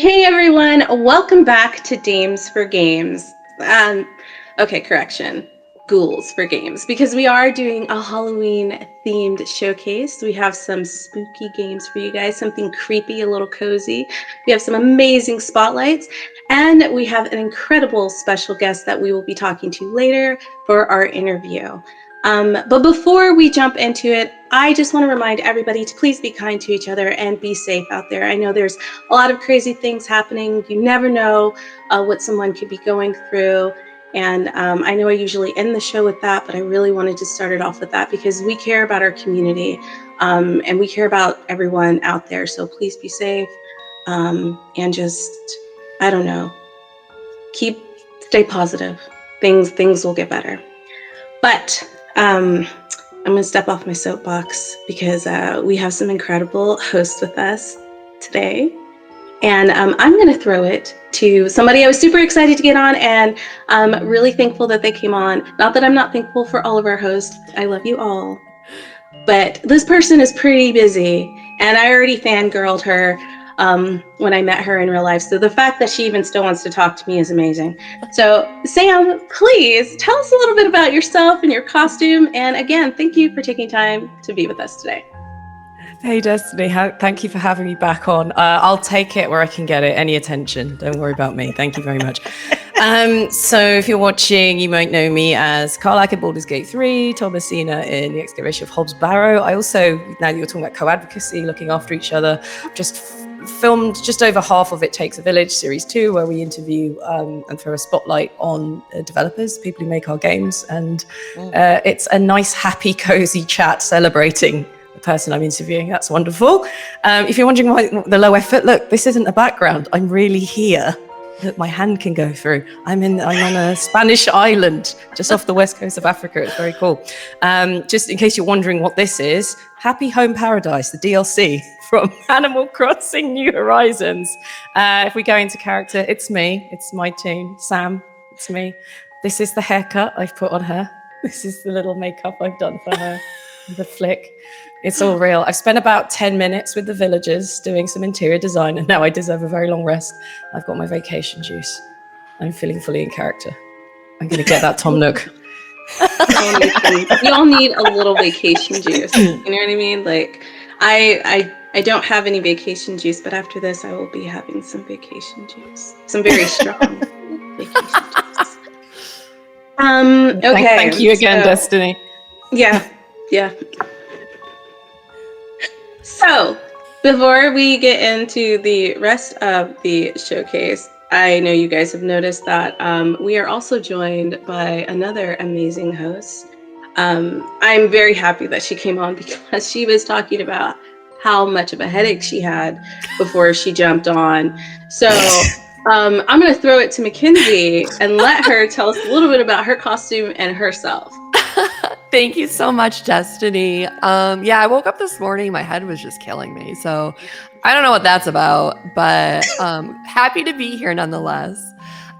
Hey everyone, welcome back to Dames for Games. Correction. Ghouls for Games, because we are doing a Halloween themed showcase. We have some spooky games for you guys, something creepy, a little cozy. We have some amazing spotlights, and we have an incredible special guest that we will be talking to later for our interview. But before we jump into it, I just want to remind everybody to please be kind to each other and be safe out there. I know there's a lot of crazy things happening. You never know what someone could be going through. And I know I usually end the show with that, but I really wanted to start it off with that because we care about our community and we care about everyone out there. So please be safe and just, I don't know, stay positive. Things will get better. But I'm going to step off my soapbox because we have some incredible hosts with us today. And I'm going to throw it to somebody I was super excited to get on, and I'm really thankful that they came on. Not that I'm not thankful for all of our hosts. I love you all. But this person is pretty busy, and I already fangirled her when I met her in real life. So the fact that she even still wants to talk to me is amazing. So Sam, please tell us a little bit about yourself and your costume. And again, thank you for taking time to be with us today. Hey Destiny, thank you for having me back on. I'll take it where I can get it, any attention. Don't worry about me. Thank you very much. So if you're watching, you might know me as Karlach in Baldur's Gate 3, Thomasina in The Excavation of Hobbs Barrow. I also, now that you're talking about co-advocacy, looking after each other, just filmed just over half of It Takes a Village, Series 2, where we interview and throw a spotlight on developers, people who make our games. And it's a nice, happy, cozy chat celebrating the person I'm interviewing. That's wonderful. If you're wondering why the low effort, look, this isn't a background. I'm really here. That my hand can go through. I'm on a Spanish island just off the west coast of Africa. It's very cool. Just in case you're wondering what this is, Happy Home Paradise, the DLC from Animal Crossing New Horizons. If we go into character, it's me. It's my tune. Sam, it's me. This is the haircut I've put on her. This is the little makeup I've done for her. The flick. It's all real. I've spent about 10 minutes with the villagers doing some interior design, and now I deserve a very long rest. I've got my vacation juice. I'm feeling fully in character. I'm going to get that Tom Nook. We all need a little vacation juice. You know what I mean? Like, I don't have any vacation juice, but after this, I will be having some vacation juice. Some very strong vacation juice. Okay. Thank you again, Destiny. Yeah. So, before we get into the rest of the showcase, I know you guys have noticed that we are also joined by another amazing host. I'm very happy that she came on because she was talking about how much of a headache she had before she jumped on. So, I'm going to throw it to Mackenzie and let her tell us a little bit about her costume and herself. Thank you so much, Destiny. I woke up this morning, my head was just killing me. So I don't know what that's about, but happy to be here nonetheless.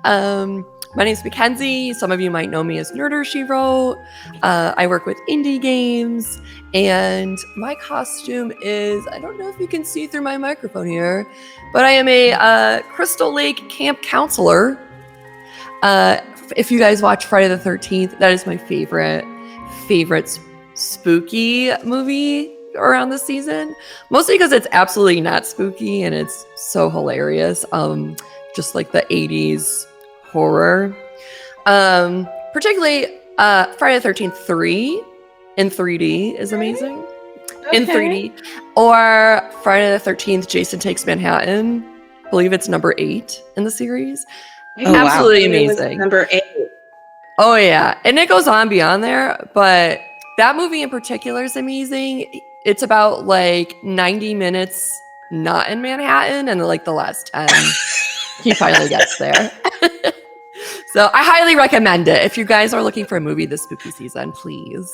My name's Mackenzie. Some of you might know me as Nerder She Wrote. I work with indie games, and my costume is, I don't know if you can see through my microphone here, but I am a Crystal Lake camp counselor. If you guys watch Friday the 13th, that is my favorite spooky movie around the season, mostly because it's absolutely not spooky and it's so hilarious, just like the 80s horror. Particularly Friday the 13th 3 in 3D is amazing. Okay. In 3D. Or Friday the 13th Jason Takes Manhattan. I believe it's number 8 in the series. Absolutely amazing. Number 8. Oh yeah, and it goes on beyond there, but that movie in particular is amazing. It's about like 90 minutes not in Manhattan, and like the last 10, he finally gets there. So I highly recommend it. If you guys are looking for a movie this spooky season, please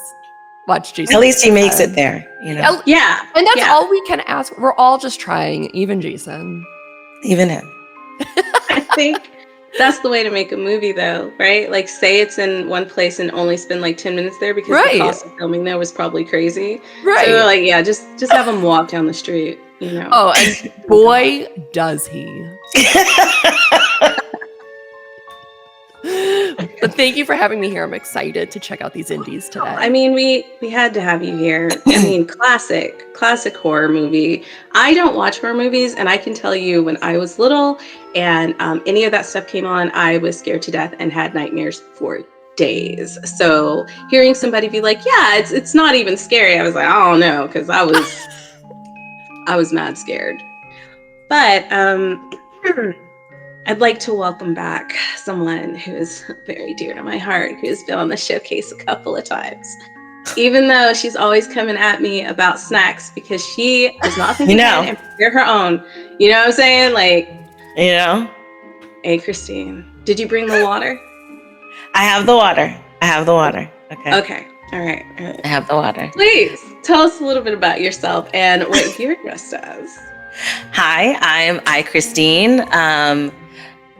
watch Jason. At least he makes it there, you know. Yeah, and that's all we can ask. We're all just trying, even Jason. Even him. I think that's the way to make a movie, though, right? Like, say it's in one place and only spend like 10 minutes there because the cost of filming there was probably crazy. Right. So like, yeah, just have him walk down the street, you know. Oh, and boy, does he. But thank you for having me here. I'm excited to check out these indies today. I mean, we had to have you here. I mean, classic horror movie. I don't watch horror movies, and I can tell you when I was little and any of that stuff came on, I was scared to death and had nightmares for days. So hearing somebody be like, "Yeah, it's not even scary," I was like, "I don't know," because I was mad scared. But I'd like to welcome back someone who is very dear to my heart, who's been on the showcase a couple of times. Even though she's always coming at me about snacks because she does not think ahead and prepare her own. You know what I'm saying? Like, hey, Christine, did you bring the water? I have the water. Okay. Okay. All right. I have the water. Please tell us a little bit about yourself and what you're dressed as. Hi, I'm Christine,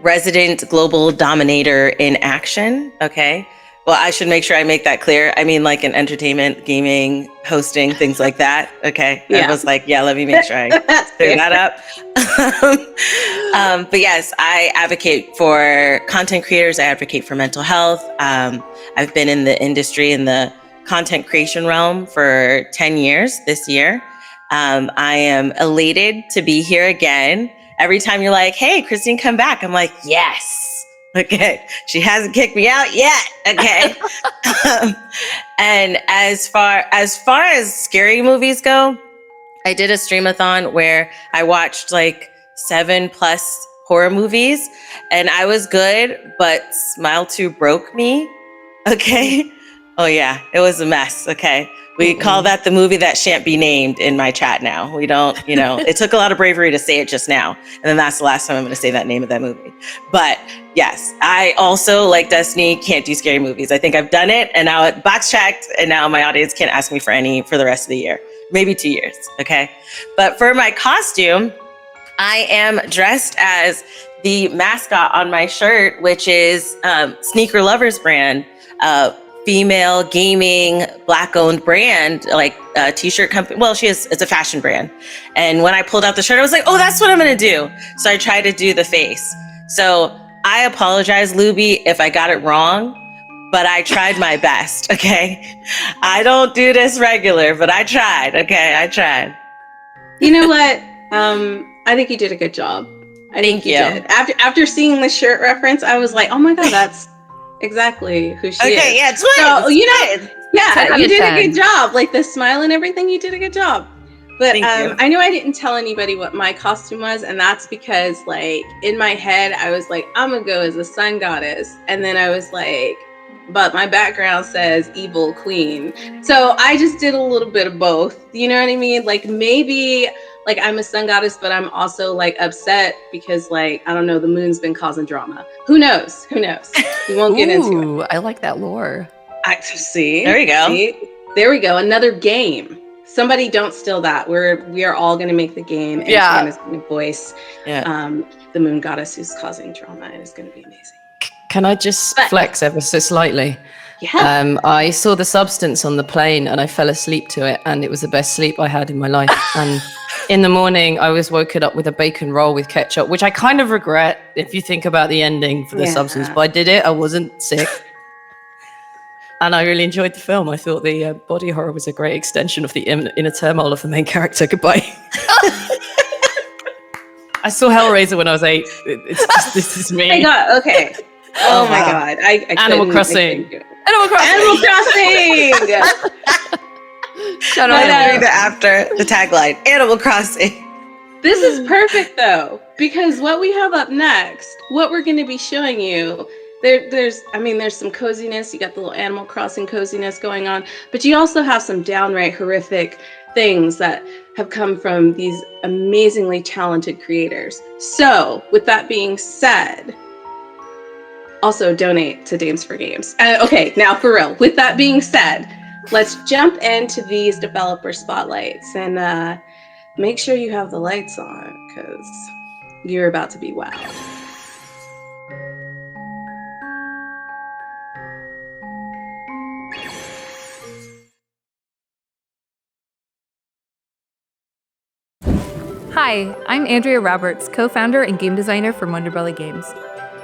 resident global dominator in action. Okay. Well, I should make sure I make that clear. I mean, like in entertainment, gaming, hosting, things like that. Okay. Yeah. I was like, yeah, let me make sure I clear that up. But yes, I advocate for content creators. I advocate for mental health. I've been in the industry in the content creation realm for 10 years this year. I am elated to be here again. Every time you're like, "Hey, Christine, come back," I'm like, "Yes." Okay. She hasn't kicked me out yet. Okay. And as far as scary movies go, I did a streamathon where I watched like 7+ horror movies, and I was good, but Smile 2 broke me. Okay. Oh yeah, it was a mess. Okay. We call that the movie that shan't be named in my chat now. We don't, it took a lot of bravery to say it just now. And then that's the last time I'm going to say that name of that movie. But yes, I also, like Destiny, can't do scary movies. I think I've done it, and now it box checked, and now my audience can't ask me for any for the rest of the year. Maybe 2 years. Okay. But for my costume, I am dressed as the mascot on my shirt, which is Sneaker Lovers brand, female gaming Black-owned brand, like a t-shirt company. Well, it's a fashion brand. And when I pulled out the shirt, I was like, "Oh, that's what I'm gonna do." So I tried to do the face. So I apologize, Luby, if I got it wrong, but I tried my best. Okay, I don't do this regular, but I tried. Okay, I tried. You know what? I think you did a good job. I think you did. After seeing the shirt reference, I was like, "Oh my god, that's exactly who she is." Okay, yeah, twins. So, yeah, you did a 10. good job. Like the smile and everything, you did a good job. But I know I didn't tell anybody what my costume was, and that's because, like, in my head, I was like, I'm gonna go as a sun goddess, and then I was like, but my background says evil queen, so I just did a little bit of both. You know what I mean? Like maybe. Like I'm a sun goddess, but I'm also like upset because like, I don't know, the moon's been causing drama. Who knows? We won't get into it. I like that lore. See? There we go. See? There we go. Another game. Somebody don't steal that. We are all going to make the game. And Tiana's going to voice the moon goddess who's causing drama. And it's going to be amazing. Can I just flex ever so slightly? Yeah. I saw The Substance on the plane and I fell asleep to it, and it was the best sleep I had in my life. And in the morning, I was woken up with a bacon roll with ketchup, which I kind of regret if you think about the ending for The Substance, but I did it. I wasn't sick. And I really enjoyed the film. I thought the body horror was a great extension of the inner turmoil of the main character. Goodbye. I saw Hellraiser when I was 8. This is me. Oh my god, okay. Oh my god. I Animal Crossing. Animal Crossing. Shut up. After the tagline, Animal Crossing. This is perfect though, because what we have up next, what we're going to be showing you, there's some coziness. You got the little Animal Crossing coziness going on, but you also have some downright horrific things that have come from these amazingly talented creators. So with that being said, also donate to Dames for Games. Okay, now for real. With that being said, let's jump into these developer spotlights and make sure you have the lights on because you're about to be wowed. Hi, I'm Andrea Roberts, co-founder and game designer for Wonderbelly Games.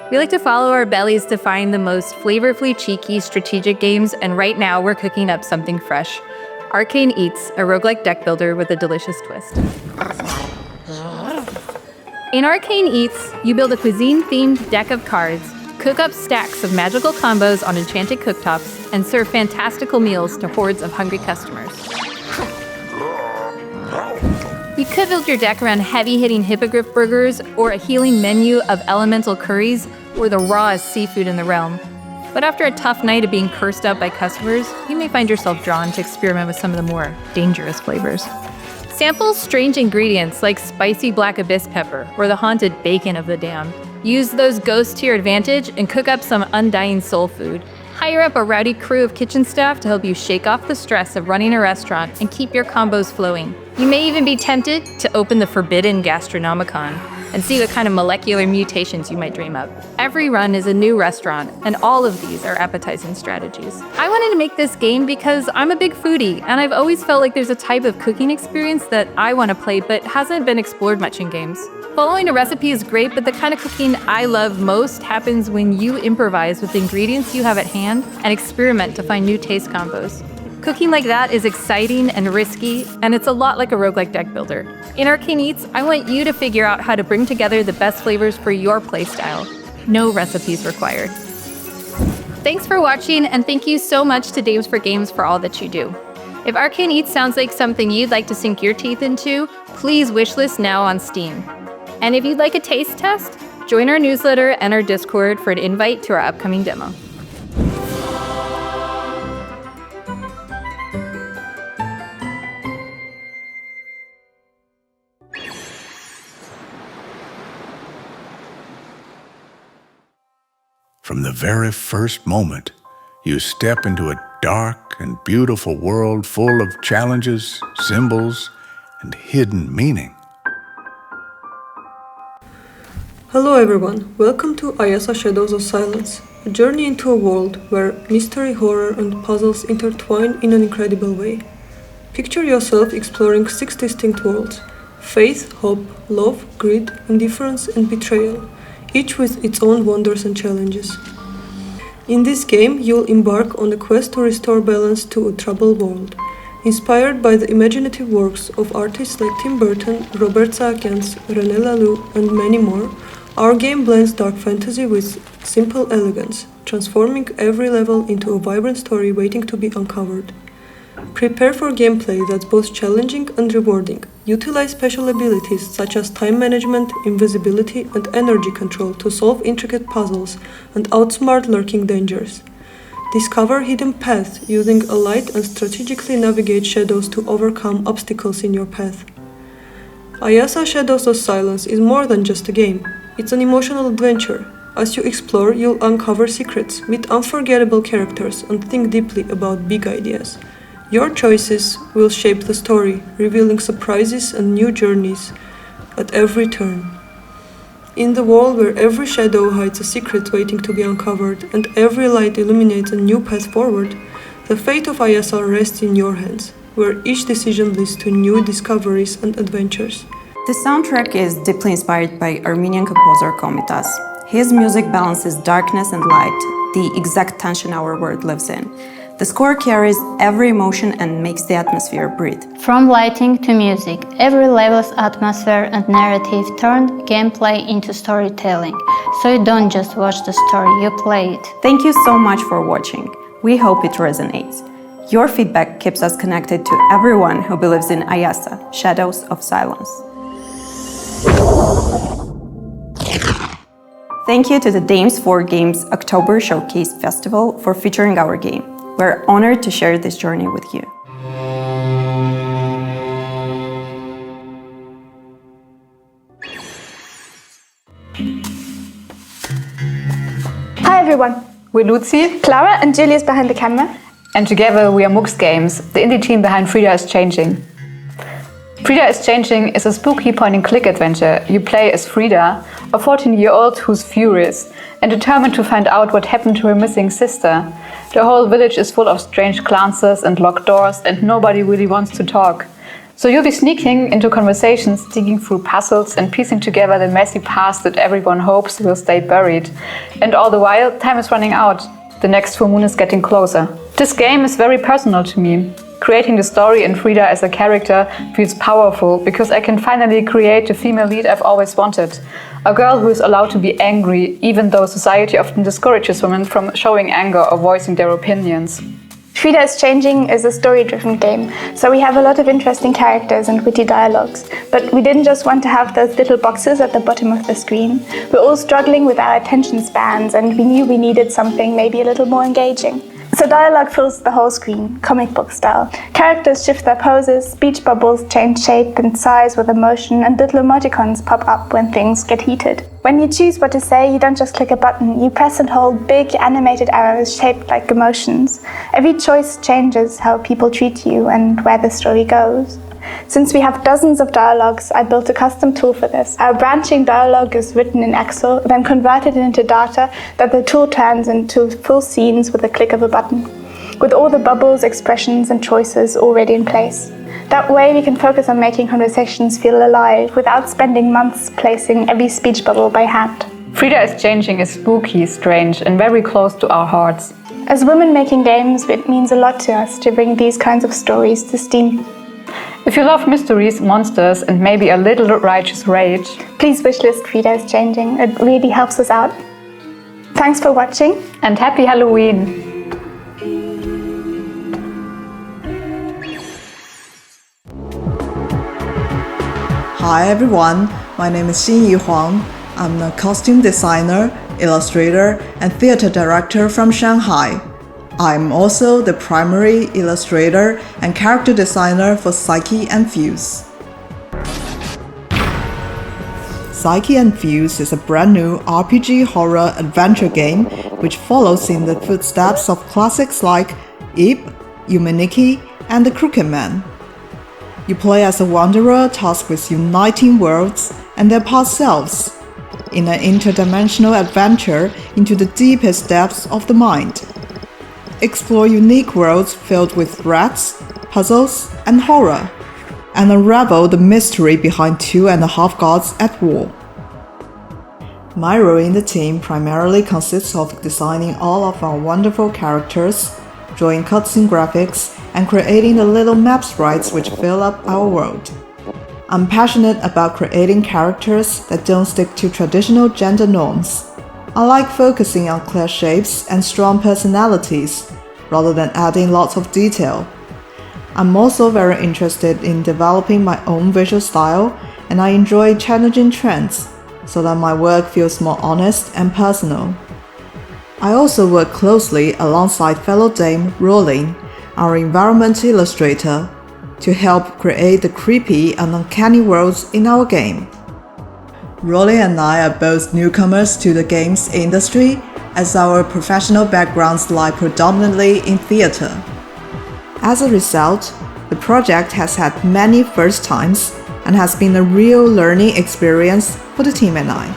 We like to follow our bellies to find the most flavorfully cheeky strategic games, and right now we're cooking up something fresh. Arcane Eats, a roguelike deck builder with a delicious twist. In Arcane Eats, you build a cuisine-themed deck of cards, cook up stacks of magical combos on enchanted cooktops, and serve fantastical meals to hordes of hungry customers. You could build your deck around heavy-hitting hippogriff burgers or a healing menu of elemental curries or the rawest seafood in the realm. But after a tough night of being cursed out by customers, you may find yourself drawn to experiment with some of the more dangerous flavors. Sample strange ingredients like spicy black abyss pepper or the haunted bacon of the damned. Use those ghosts to your advantage and cook up some undying soul food. Hire up a rowdy crew of kitchen staff to help you shake off the stress of running a restaurant and keep your combos flowing. You may even be tempted to open the forbidden Gastronomicon and see what kind of molecular mutations you might dream up. Every run is a new restaurant, and all of these are appetizing strategies. I wanted to make this game because I'm a big foodie, and I've always felt like there's a type of cooking experience that I want to play but hasn't been explored much in games. Following a recipe is great, but the kind of cooking I love most happens when you improvise with the ingredients you have at hand and experiment to find new taste combos. Cooking like that is exciting and risky, and it's a lot like a roguelike deck builder. In Arcane Eats, I want you to figure out how to bring together the best flavors for your playstyle. No recipes required. Thanks for watching, and thank you so much to Dames for Games for all that you do. If Arcane Eats sounds like something you'd like to sink your teeth into, please wishlist now on Steam. And if you'd like a taste test, join our newsletter and our Discord for an invite to our upcoming demo. From the very first moment, you step into a dark and beautiful world full of challenges, symbols, and hidden meaning. Hello everyone, welcome to Ayasa Shadows of Silence, a journey into a world where mystery, horror, and puzzles intertwine in an incredible way. Picture yourself exploring 6 distinct worlds: faith, hope, love, greed, indifference, and betrayal, each with its own wonders and challenges. In this game, you'll embark on a quest to restore balance to a troubled world. Inspired by the imaginative works of artists like Tim Burton, Robert Zemeckis, René Laloux, and many more, our game blends dark fantasy with simple elegance, transforming every level into a vibrant story waiting to be uncovered. Prepare for gameplay that's both challenging and rewarding. Utilize special abilities such as time management, invisibility, and energy control to solve intricate puzzles and outsmart lurking dangers. Discover hidden paths using a light and strategically navigate shadows to overcome obstacles in your path. Ayasa Shadows of Silence is more than just a game. It's an emotional adventure. As you explore, you'll uncover secrets, meet unforgettable characters, and think deeply about big ideas. Your choices will shape the story, revealing surprises and new journeys at every turn. In the world where every shadow hides a secret waiting to be uncovered and every light illuminates a new path forward, the fate of Ayasa rests in your hands, where each decision leads to new discoveries and adventures. The soundtrack is deeply inspired by Armenian composer Komitas. His music balances darkness and light, the exact tension our world lives in. The score carries every emotion and makes the atmosphere breathe. From lighting to music, every level's atmosphere and narrative turned gameplay into storytelling. So you don't just watch the story, you play it. Thank you so much for watching. We hope it resonates. Your feedback keeps us connected to everyone who believes in Ayasa, Shadows of Silence. Thank you to the Dames for Games October Showcase Festival for featuring our game. We're honored to share this journey with you. Hi everyone, we're Lucy, Clara and Julius behind the camera. And together we are Mux Games, the indie team behind Frida is Changing. Frida is Changing is a spooky point-and-click adventure. You play as Frida, a 14-year-old who's furious and determined to find out what happened to her missing sister. The whole village is full of strange glances and locked doors and nobody really wants to talk. So you'll be sneaking into conversations, digging through puzzles and piecing together the messy past that everyone hopes will stay buried. And all the while, time is running out. The next full moon is getting closer. This game is very personal to me. Creating the story and Frida as a character feels powerful because I can finally create the female lead I've always wanted. A girl who is allowed to be angry, even though society often discourages women from showing anger or voicing their opinions. Frida is Changing is a story-driven game, so we have a lot of interesting characters and witty dialogues. But we didn't just want to have those little boxes at the bottom of the screen. We're all struggling with our attention spans, and we knew we needed something maybe a little more engaging. So dialogue fills the whole screen, comic book style. Characters shift their poses, speech bubbles change shape and size with emotion, and little emoticons pop up when things get heated. When you choose what to say, you don't just click a button, you press and hold big animated arrows shaped like emotions. Every choice changes how people treat you and where the story goes. Since we have dozens of dialogues, I built a custom tool for this. Our branching dialogue is written in Excel, then converted into data that the tool turns into full scenes with a click of a button, with all the bubbles, expressions, and choices already in place. That way we can focus on making conversations feel alive without spending months placing every speech bubble by hand. Frida is Changing is spooky, strange, and very close to our hearts. As women making games, it means a lot to us to bring these kinds of stories to Steam. If you love mysteries, monsters, and maybe a little righteous rage, please wishlist Frida is Changing. It really helps us out. Thanks for watching, and happy Halloween! Hi everyone, my name is Xinyi Huang. I'm a costume designer, illustrator, and theater director from Shanghai. I'm also the primary illustrator and character designer for Psyche and Fuse. Psyche and Fuse is a brand new RPG horror adventure game which follows in the footsteps of classics like Ip, Yumeniki, and The Crooked Man. You play as a wanderer tasked with uniting worlds and their past selves in an interdimensional adventure into the deepest depths of the mind. Explore unique worlds filled with threats, puzzles, and horror, and unravel the mystery behind 2.5 gods at war. My role in the team primarily consists of designing all of our wonderful characters, drawing cutscene graphics, and creating the little map sprites which fill up our world. I'm passionate about creating characters that don't stick to traditional gender norms. I like focusing on clear shapes and strong personalities, rather than adding lots of detail. I'm also very interested in developing my own visual style, and I enjoy challenging trends, so that my work feels more honest and personal. I also work closely alongside fellow Dame Rolling, our environment illustrator, to help create the creepy and uncanny worlds in our game. Rolling and I are both newcomers to the games industry, as our professional backgrounds lie predominantly in theater. As a result, the project has had many first times and has been a real learning experience for the team and I.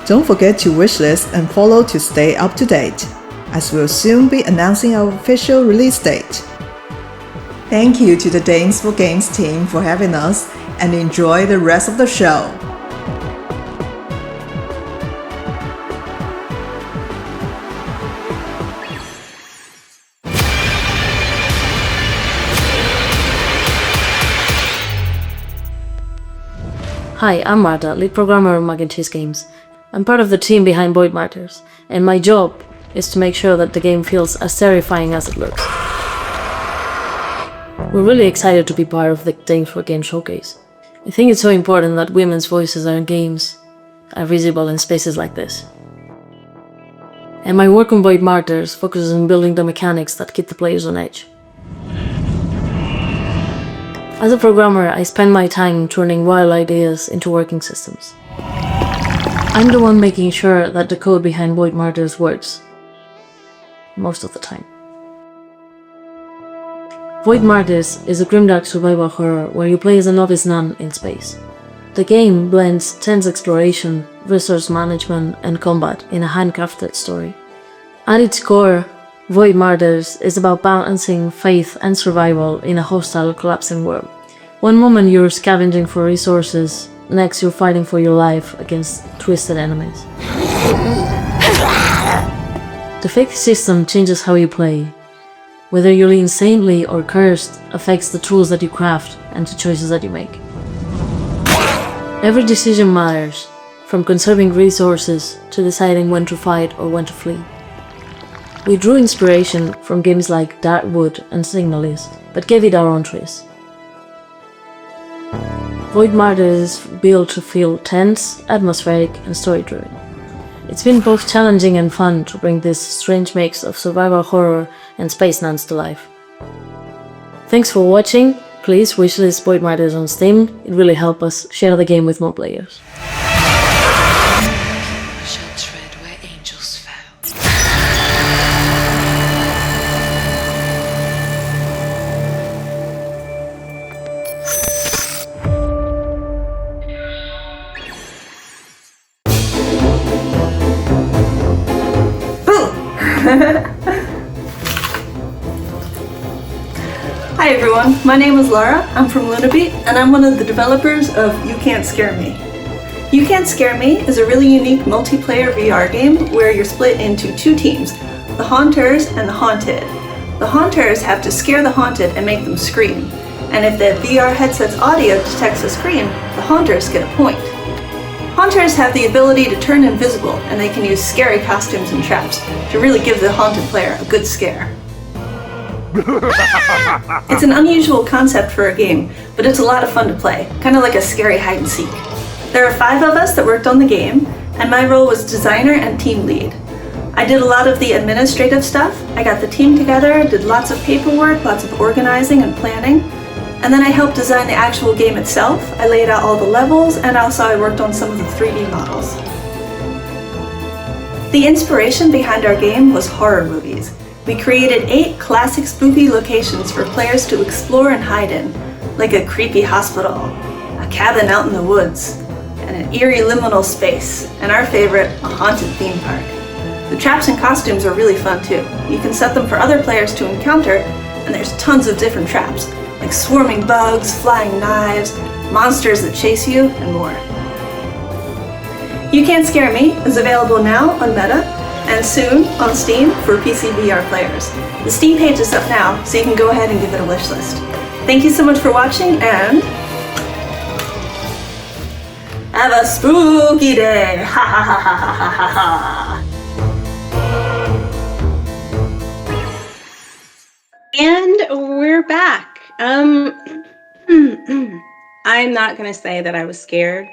Don't forget to wishlist and follow to stay up to date, as we'll soon be announcing our official release date. Thank you to the Danes for Games team for having us, and enjoy the rest of the show. Hi, I'm Marta, lead programmer of Magentis Games. I'm part of the team behind Void Martyrs, and my job is to make sure that the game feels as terrifying as it looks. We're really excited to be part of the Dames for Games showcase. I think it's so important that women's voices in games are visible in spaces like this. And my work on Void Martyrs focuses on building the mechanics that keep the players on edge. As a programmer, I spend my time turning wild ideas into working systems. I'm the one making sure that the code behind Void Martyrs works, most of the time. Void Martyrs is a grimdark survival horror where you play as a novice nun in space. The game blends tense exploration, resource management, and combat in a handcrafted story. At its core, Void Martyrs is about balancing faith and survival in a hostile, collapsing world. One moment you're scavenging for resources, next you're fighting for your life against twisted enemies. The fate system changes how you play. Whether you lean sanely or cursed affects the tools that you craft and the choices that you make. Every decision matters, from conserving resources to deciding when to fight or when to flee. We drew inspiration from games like Darkwood and Signalist, but gave it our own twist. Void Martyrs is built to feel tense, atmospheric, and story-driven. It's been both challenging and fun to bring this strange mix of survival horror and space nuns to life. Thanks for watching. Please wishlist Void Martyrs on Steam. It really helps us share the game with more players. Hi everyone, my name is Lara, I'm from Lunabeat, and I'm one of the developers of You Can't Scare Me. You Can't Scare Me is a really unique multiplayer VR game where you're split into two teams, the Haunters and the Haunted. The Haunters have to scare the Haunted and make them scream, and if the VR headset's audio detects a scream, the Haunters get a point. Haunters have the ability to turn invisible, and they can use scary costumes and traps to really give the Haunted player a good scare. It's an unusual concept for a game, but it's a lot of fun to play, kind of like a scary hide and seek. There are 5 of us that worked on the game, and my role was designer and team lead. I did a lot of the administrative stuff. I got the team together, did lots of paperwork, lots of organizing and planning, and then I helped design the actual game itself. I laid out all the levels, and also I worked on some of the 3D models. The inspiration behind our game was horror movies. We created 8 classic spooky locations for players to explore and hide in, like a creepy hospital, a cabin out in the woods, and an eerie liminal space, and our favorite, a haunted theme park. The traps and costumes are really fun too. You can set them for other players to encounter, and there's tons of different traps, like swarming bugs, flying knives, monsters that chase you, and more. You Can't Scare Me is available now on Meta, and soon on Steam for PC VR players. The Steam page is up now, so you can go ahead and give it a wish list. Thank you so much for watching, and have a spooky day! Ha ha ha ha ha ha ha! And we're back. I'm not gonna say that I was scared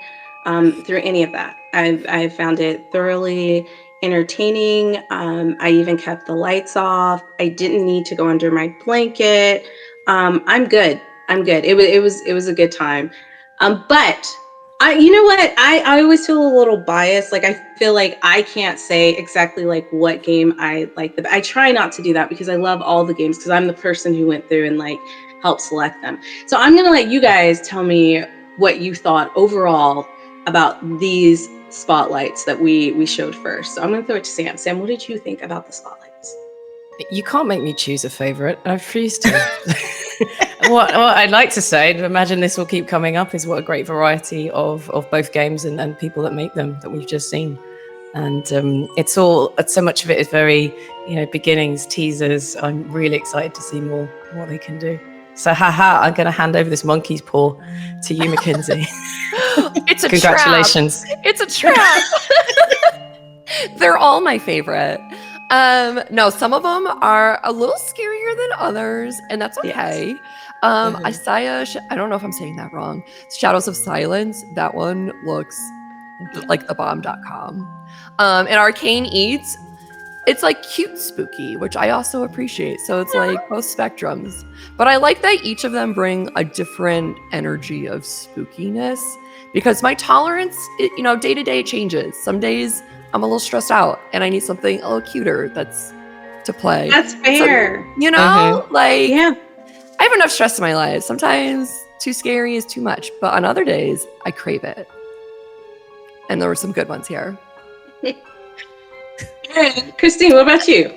through any of that. I found it thoroughly entertaining. I even kept the lights off. I didn't need to go under my blanket. I'm good. It was a good time. But you know what? I always feel a little biased. Like I feel like I can't say exactly like what game I like. I try not to do that because I love all the games because I'm the person who went through and like helped select them. So I'm gonna let you guys tell me what you thought overall about these spotlights that we showed first. So I'm going to throw it to Sam. Sam, what did you think about the spotlights? You can't make me choose a favorite. I refuse to. what I'd like to say, and imagine this will keep coming up, is what a great variety of both games and people that make them that we've just seen. And it's so much of it is very, beginnings, teasers. I'm really excited to see more what they can do. So, I'm going to hand over this monkey's paw to you, Mackenzie. It's a Congratulations. Trap. It's a trap. They're all my favorite. No, some of them are a little scarier than others, and that's okay. Yes. Isaiah, I don't know if I'm saying that wrong. Shadows of Silence, that one looks like the bomb.com. And Arcane Eats, it's like cute spooky, which I also appreciate. So it's like both spectrums. But I like that each of them bring a different energy of spookiness because my tolerance, day to day changes. Some days I'm a little stressed out and I need something a little cuter that's to play. That's fair. So, yeah. I have enough stress in my life. Sometimes too scary is too much, but on other days I crave it. And there were some good ones here. Christine, what about you?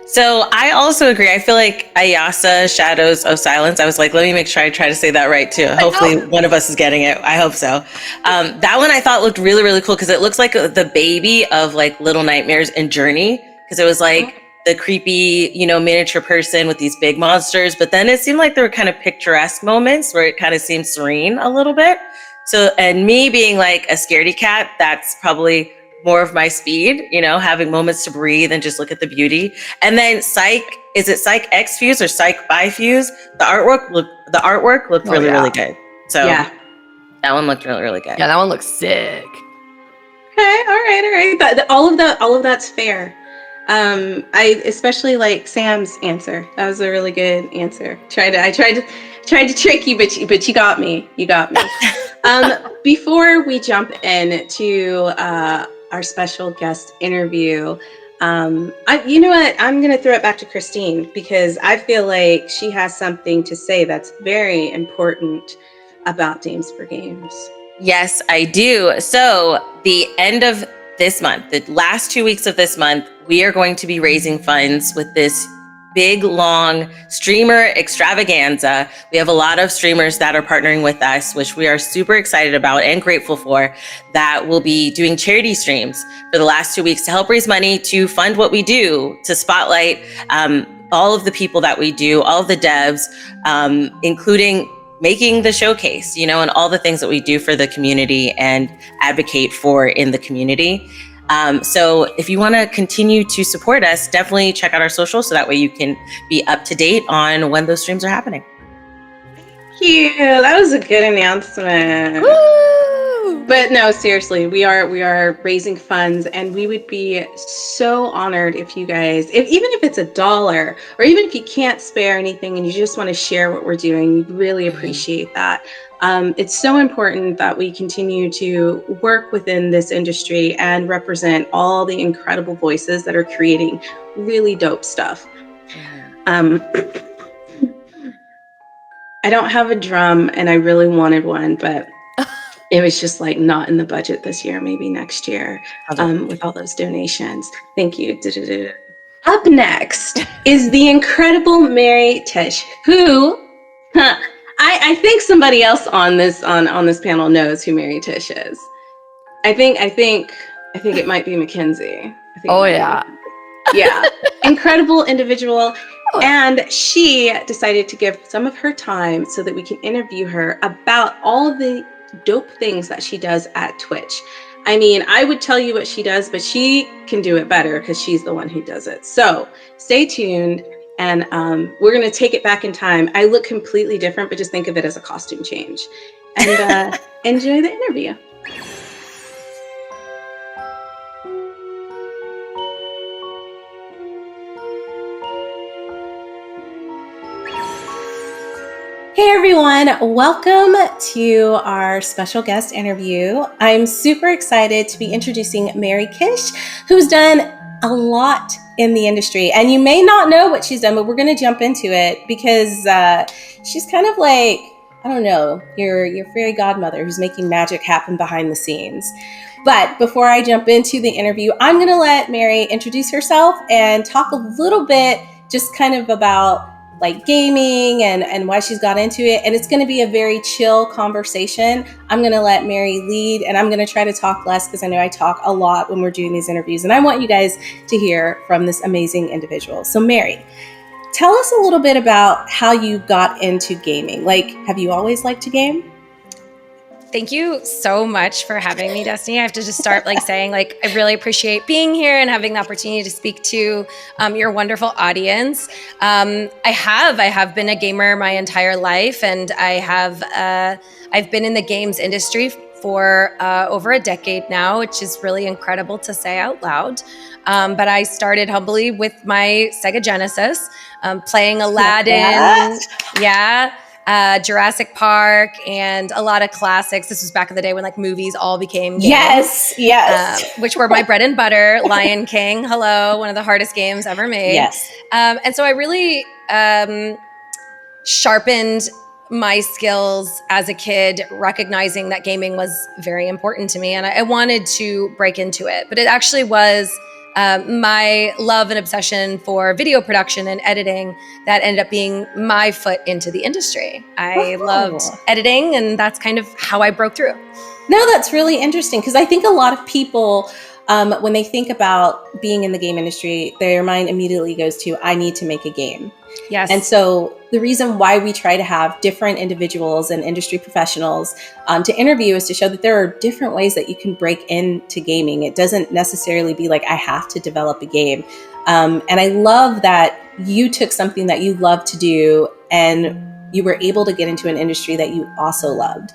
So I also agree. I feel like Ayasa, Shadows of Silence. I was like, let me make sure I try to say that right too. Hopefully one of us is getting it. I hope so. That one I thought looked really, really cool because it looks like the baby of like Little Nightmares and Journey, because it was like the creepy, miniature person with these big monsters. But then it seemed like there were kind of picturesque moments where it kind of seemed serene a little bit. So, and me being like a scaredy cat, that's probably more of my speed, having moments to breathe and just look at the beauty. And then is it Psych X Fuse or Psych by Fuse? The artwork looked really, really good. So yeah, that one looked really, really good. Yeah, that one looks sick. Okay, all right. All of that's fair. I especially like Sam's answer. That was a really good answer. I tried to trick you, but you got me. You got me. Before we jump into our special guest interview, you know what? I'm gonna throw it back to Christine because I feel like she has something to say that's very important about Dames for Games. Yes, I do. So the end of this month, the last 2 weeks of this month, we are going to be raising funds with this big, long streamer extravaganza. We have a lot of streamers that are partnering with us, which we are super excited about and grateful for, that will be doing charity streams for the last 2 weeks to help raise money to fund what we do, to spotlight all of the people that we do, all of the devs, including making the showcase, and all the things that we do for the community and advocate for in the community. So if you want to continue to support us, definitely check out our socials so that way you can be up to date on when those streams are happening. Thank you. That was a good announcement. Woo! But no, seriously, we are raising funds, and we would be so honored if you guys, even if it's $1, or even if you can't spare anything and you just want to share what we're doing, we'd really appreciate that. It's so important that we continue to work within this industry and represent all the incredible voices that are creating really dope stuff. I don't have a drum, and I really wanted one, but it was just like not in the budget this year, maybe next year, with all those donations. Thank you. Up next is the incredible Mary Tish, who I think somebody else on this panel knows who Mary Tish is. I think it might be Mackenzie. Yeah, incredible individual. And she decided to give some of her time so that we can interview her about all of the dope things that she does at Twitch. I mean, I would tell you what she does, but she can do it better because she's the one who does it. So stay tuned, and we're going to take it back in time. I look completely different, but just think of it as a costume change. And enjoy the interview. Hey everyone, welcome to our special guest interview. I'm super excited to be introducing Mary Kish, who's done a lot in the industry. And you may not know what she's done, but we're going to jump into it because she's kind of like, I don't know, your fairy godmother who's making magic happen behind the scenes. But before I jump into the interview, I'm going to let Mary introduce herself and talk a little bit just kind of about like gaming and why she's got into it. And it's going to be a very chill conversation. I'm going to let Mary lead, and I'm going to try to talk less because I know I talk a lot when we're doing these interviews, and I want you guys to hear from this amazing individual. So Mary, tell us a little bit about how you got into gaming. Like, have you always liked to game? Thank you so much for having me, Destiny. I have to just start saying I really appreciate being here and having the opportunity to speak to your wonderful audience. I have been a gamer my entire life, and I've been in the games industry for over a decade now, which is really incredible to say out loud. But I started humbly with my Sega Genesis, playing Aladdin. Jurassic Park and a lot of classics. This was back in the day when movies all became games. Yes. Which were my bread and butter. Lion King, hello, one of the hardest games ever made. Yes. And so I really sharpened my skills as a kid, recognizing that gaming was very important to me, and I wanted to break into it. But it actually was my love and obsession for video production and editing that ended up being my foot into the industry. I loved editing, and that's kind of how I broke through. No, that's really interesting, because I think a lot of people, when they think about being in the game industry, their mind immediately goes to, I need to make a game. Yes. And so the reason why we try to have different individuals and industry professionals to interview is to show that there are different ways that you can break into gaming. It doesn't necessarily be like, I have to develop a game. And I love that you took something that you love to do and you were able to get into an industry that you also loved.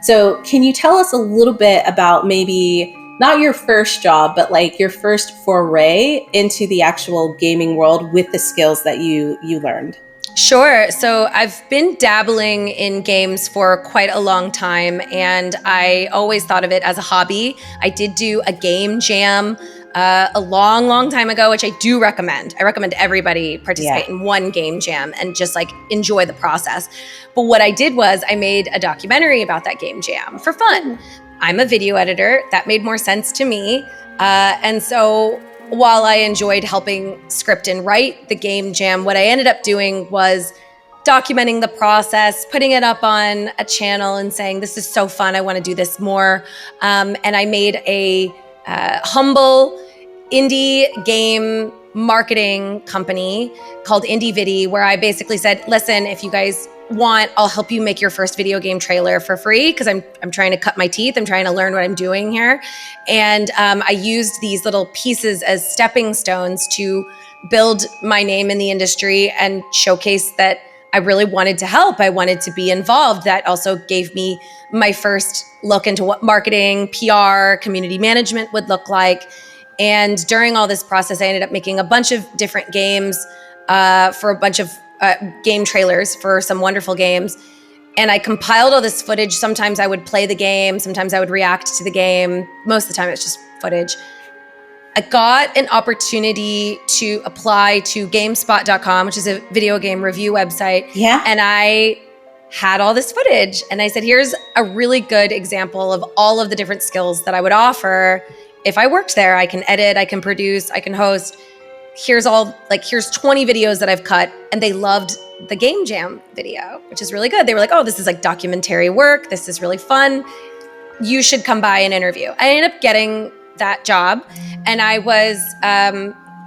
So can you tell us a little bit about maybe not your first job, but like your first foray into the actual gaming world with the skills that you learned? Sure. So I've been dabbling in games for quite a long time, and I always thought of it as a hobby. I did do a game jam a long time ago, which I do recommend. I recommend everybody participate in one game jam and just like enjoy the process. But what I did was I made a documentary about that game jam for fun. I'm a video editor. That made more sense to me. And so while I enjoyed helping script and write the game jam, what I ended up doing was documenting the process, putting it up on a channel and saying, this is so fun, I want to do this more. And I made a humble indie game marketing company called Indie Vidi, where I basically said, listen, if you guys want, I'll help you make your first video game trailer for free, because I'm trying to cut my teeth. I'm trying to learn what I'm doing here. And I used these little pieces as stepping stones to build my name in the industry and showcase that I really wanted to help. I wanted to be involved. That also gave me my first look into what marketing, PR, community management would look like. And during all this process, I ended up making a bunch of different games for a bunch of game trailers for some wonderful games. And I compiled all this footage. Sometimes I would play the game. Sometimes I would react to the game. Most of the time it's just footage. I got an opportunity to apply to GameSpot.com, which is a video game review website. Yeah. And I had all this footage. And I said, here's a really good example of all of the different skills that I would offer. If I worked there, I can edit, I can produce, I can host. Here's 20 videos that I've cut. And they loved the game jam video, which is really good. They were like, oh, this is like documentary work. This is really fun. You should come by and interview. I ended up getting that job. And I was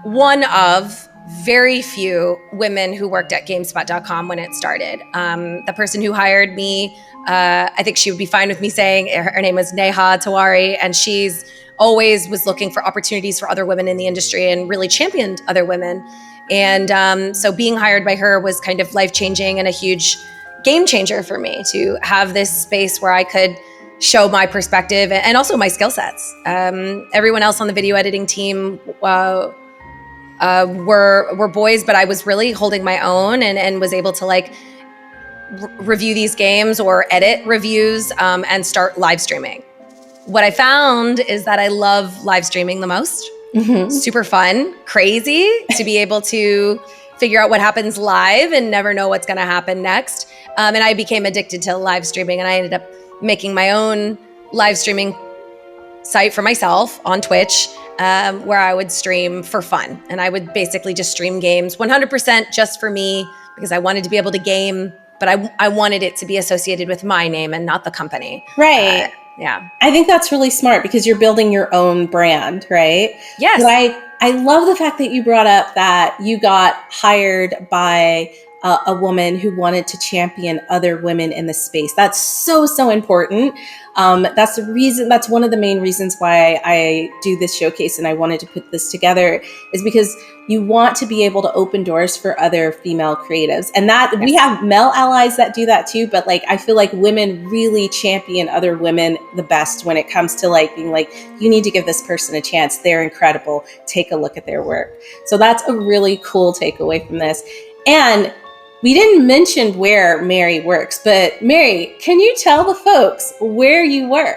one of very few women who worked at GameSpot.com when it started. The person who hired me, I think she would be fine with me saying, her name was Neha Tawari, and she's always was looking for opportunities for other women in the industry and really championed other women. And so being hired by her was kind of life-changing and a huge game changer for me to have this space where I could show my perspective and also my skill sets. Everyone else on the video editing team were boys, but I was really holding my own and was able to review these games or edit reviews and start live streaming. What I found is that I love live streaming the most. Mm-hmm. Super fun, crazy to be able to figure out what happens live and never know what's going to happen next. And I became addicted to live streaming, and I ended up making my own live streaming site for myself on Twitch, where I would stream for fun. And I would basically just stream games 100% just for me, because I wanted to be able to game, but I wanted it to be associated with my name and not the company. Right. Yeah. I think that's really smart because you're building your own brand, right? Yes. But I love the fact that you brought up that you got hired by a woman who wanted to champion other women in the space. That's so important. That's one of the main reasons why I do this showcase and I wanted to put this together, is because you want to be able to open doors for other female creatives. And that we have male allies that do that too, but I feel like women really champion other women the best when it comes to being you need to give this person a chance. They're incredible. Take a look at their work. So that's a really cool takeaway from this. And we didn't mention where Mary works, but Mary, can you tell the folks where you work?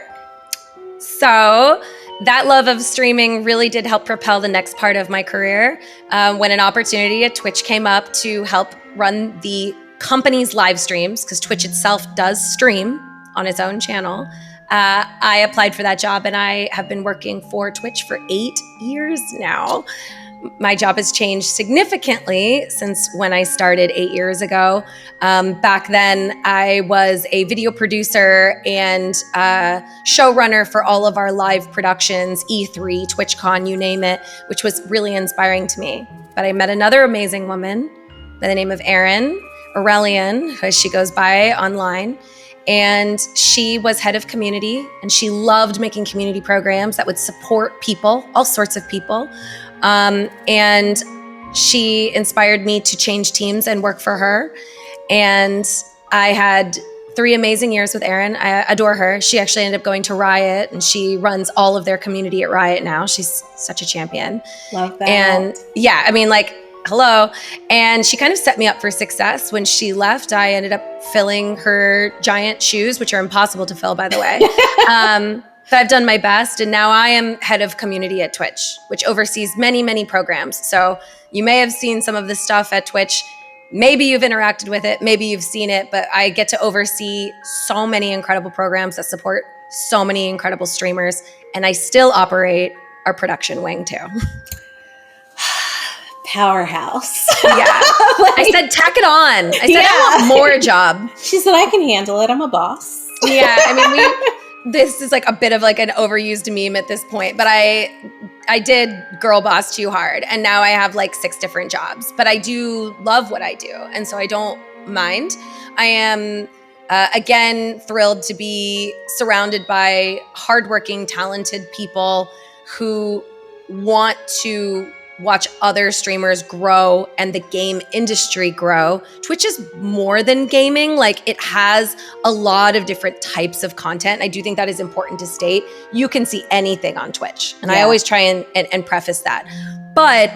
So that love of streaming really did help propel the next part of my career. When an opportunity at Twitch came up to help run the company's live streams, because Twitch itself does stream on its own channel, I applied for that job, and I have been working for Twitch for 8 years now. My job has changed significantly since when I started 8 years ago. Back then, I was a video producer and showrunner for all of our live productions, E3, TwitchCon, you name it, which was really inspiring to me. But I met another amazing woman by the name of Erin, Aurelian, as she goes by online. And she was head of community, and she loved making community programs that would support people, all sorts of people. And she inspired me to change teams and work for her. And I had 3 amazing years with Erin. I adore her. She actually ended up going to Riot, and she runs all of their community at Riot now. She's such a champion. Love that. And yeah, I mean, like, hello. And she kind of set me up for success. When she left, I ended up filling her giant shoes, which are impossible to fill, by the way. But I've done my best, and now I am head of community at Twitch, which oversees many, many programs. So you may have seen some of this stuff at Twitch. Maybe you've interacted with it, maybe you've seen it, but I get to oversee so many incredible programs that support so many incredible streamers, and I still operate our production wing too. Powerhouse. Yeah. I said, tack it on. I said, I want more job. She said, I can handle it. I'm a boss. Yeah. I mean, this is like a bit of like an overused meme at this point, but I did girl boss too hard. And now I have like 6 different jobs, but I do love what I do. And so I don't mind. I am, again, thrilled to be surrounded by hardworking, talented people who want to watch other streamers grow and the game industry grow. Twitch is more than gaming. Like, it has a lot of different types of content. I do think that is important to state. You can see anything on Twitch. And I always try and preface that. But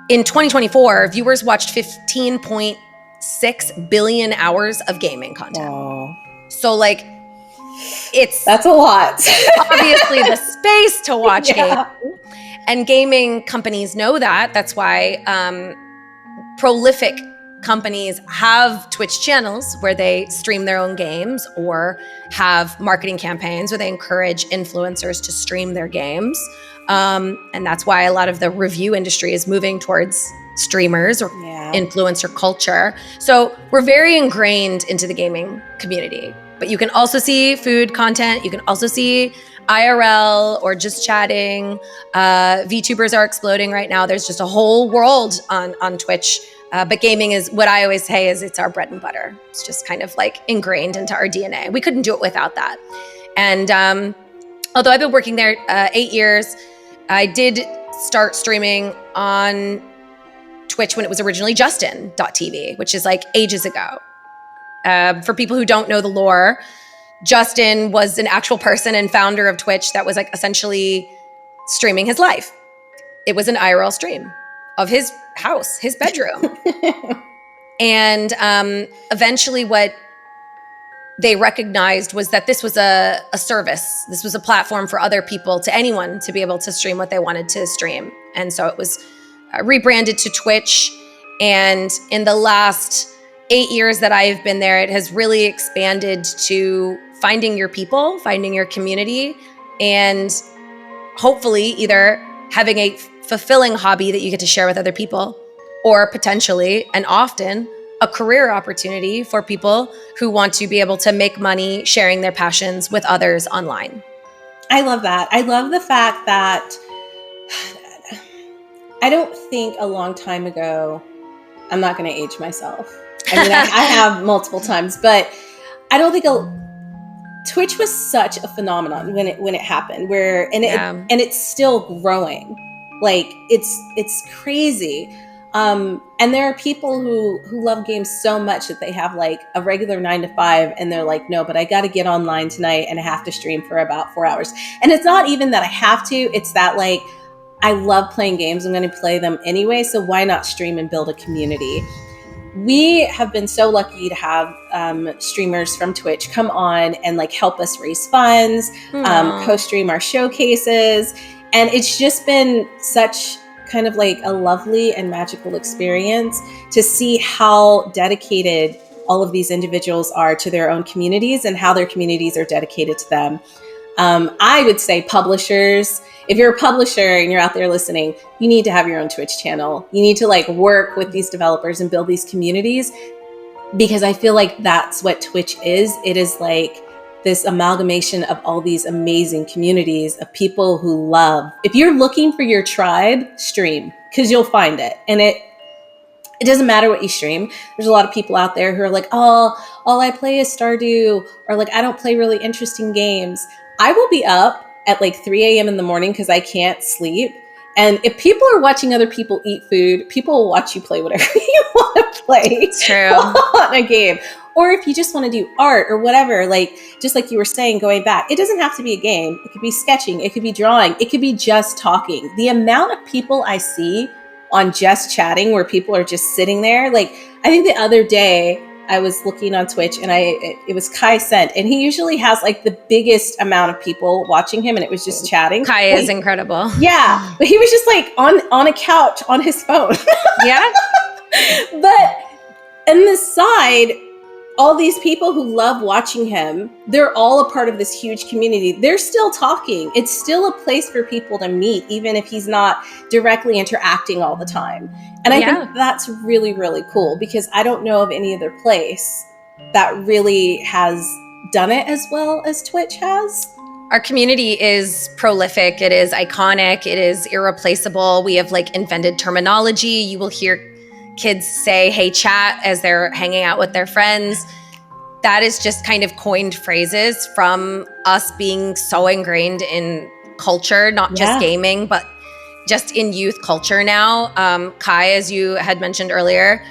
in 2024, viewers watched 15.6 billion hours of gaming content. Oh. So like, that's a lot. Obviously the space to watch gaming. And gaming companies know that. That's why prolific companies have Twitch channels where they stream their own games or have marketing campaigns where they encourage influencers to stream their games. And that's why a lot of the review industry is moving towards streamers or influencer culture. So we're very ingrained into the gaming community. But you can also see food content. You can also see IRL or just chatting. VTubers are exploding right now. There's just a whole world on Twitch. But gaming is, what I always say is, it's our bread and butter. It's just kind of like ingrained into our DNA. We couldn't do it without that. And although I've been working there 8 years, I did start streaming on Twitch when it was originally Justin.tv, which is like ages ago. For people who don't know the lore, Justin was an actual person and founder of Twitch that was like essentially streaming his life. It was an IRL stream of his house, his bedroom. And eventually what they recognized was that this was a service. This was a platform for other people, to anyone, to be able to stream what they wanted to stream. And so it was rebranded to Twitch. And in the last 8 years that I've been there, it has really expanded to finding your people, finding your community, and hopefully either having a fulfilling hobby that you get to share with other people, or potentially, and often, a career opportunity for people who want to be able to make money sharing their passions with others online. I love that. I love the fact that I don't think a long time ago, I'm not going to age myself. I mean, I have multiple times, but I don't think Twitch was such a phenomenon when it happened. And it's still growing. Like, it's crazy. And there are people who love games so much that they have like a regular 9 to 5, and they're like, no, but I got to get online tonight and I have to stream for about 4 hours. And it's not even that I have to. It's that like, I love playing games. I'm going to play them anyway. So why not stream and build a community? We have been so lucky to have streamers from Twitch come on and like help us raise funds, co-stream our showcases. And it's just been such kind of like a lovely and magical experience to see how dedicated all of these individuals are to their own communities and how their communities are dedicated to them. I would say publishers, if you're a publisher and you're out there listening, you need to have your own Twitch channel. You need to like work with these developers and build these communities, because I feel like that's what Twitch is. It is like this amalgamation of all these amazing communities of people who love. If you're looking for your tribe, stream, because you'll find it. And it doesn't matter what you stream. There's a lot of people out there who are like, oh, all I play is Stardew, or like, I don't play really interesting games. I will be up at like 3 a.m. in the morning because I can't sleep. And if people are watching other people eat food, people will watch you play whatever you want to play. It's true. On a game. Or if you just want to do art or whatever, like just like you were saying, going back, it doesn't have to be a game. It could be sketching. It could be drawing. It could be just talking. The amount of people I see on just chatting where people are just sitting there. Like, I think the other day I was looking on Twitch and it was Kai Sent, and he usually has like the biggest amount of people watching him, and it was just chatting. Kai is incredible. Yeah. But he was just like on a couch on his phone. Yeah. But on the side, all these people who love watching him, they're all a part of this huge community. They're still talking. It's still a place for people to meet, even if he's not directly interacting all the time. And I think that's really, really cool, because I don't know of any other place that really has done it as well as Twitch has. Our community is prolific. It is iconic. It is irreplaceable. We have like invented terminology. You will hear kids say, hey, chat, as they're hanging out with their friends. That is just kind of coined phrases from us being so ingrained in culture, not just gaming, but just in youth culture now. Kai, as you had mentioned earlier,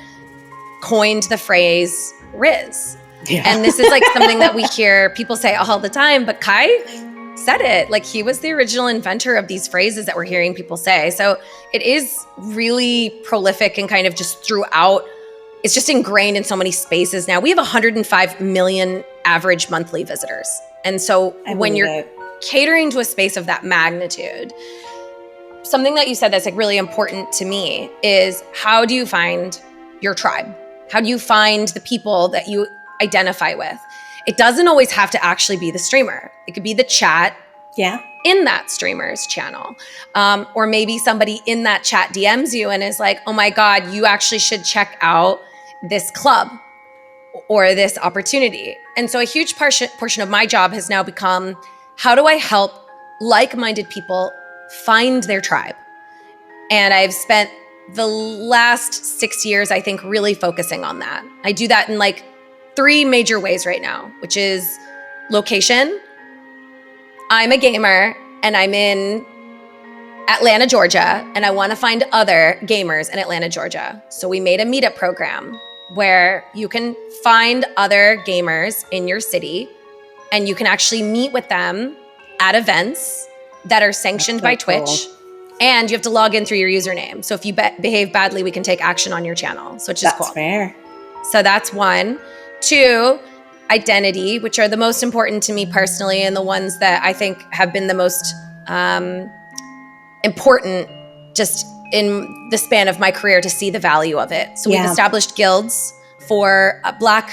coined the phrase Riz. Yeah. And this is like something that we hear people say all the time, but Kai said it. Like, he was the original inventor of these phrases that we're hearing people say. So it is really prolific and kind of just throughout. It's just ingrained in so many spaces now. We have 105 million average monthly visitors. And so when you're catering to a space of that magnitude, something that you said that's like really important to me is, how do you find your tribe? How do you find the people that you identify with? It doesn't always have to actually be the streamer. It could be the chat in that streamer's channel. Or maybe somebody in that chat DMs you and is like, oh my God, you actually should check out this club or this opportunity. And so a huge portion of my job has now become, how do I help like-minded people find their tribe? And I've spent the last 6 years, I think, really focusing on that. I do that in like 3 major ways right now, which is location. I'm a gamer and I'm in Atlanta, Georgia, and I want to find other gamers in Atlanta, Georgia. So we made a meetup program where you can find other gamers in your city and you can actually meet with them at events that are sanctioned by Twitch. Cool. And you have to log in through your username. So if you behave badly, we can take action on your channel. So which is cool. That's fair. So that's 1. 2, identity, which are the most important to me personally, and the ones that I think have been the most important just in the span of my career to see the value of it. So we've established guilds for Black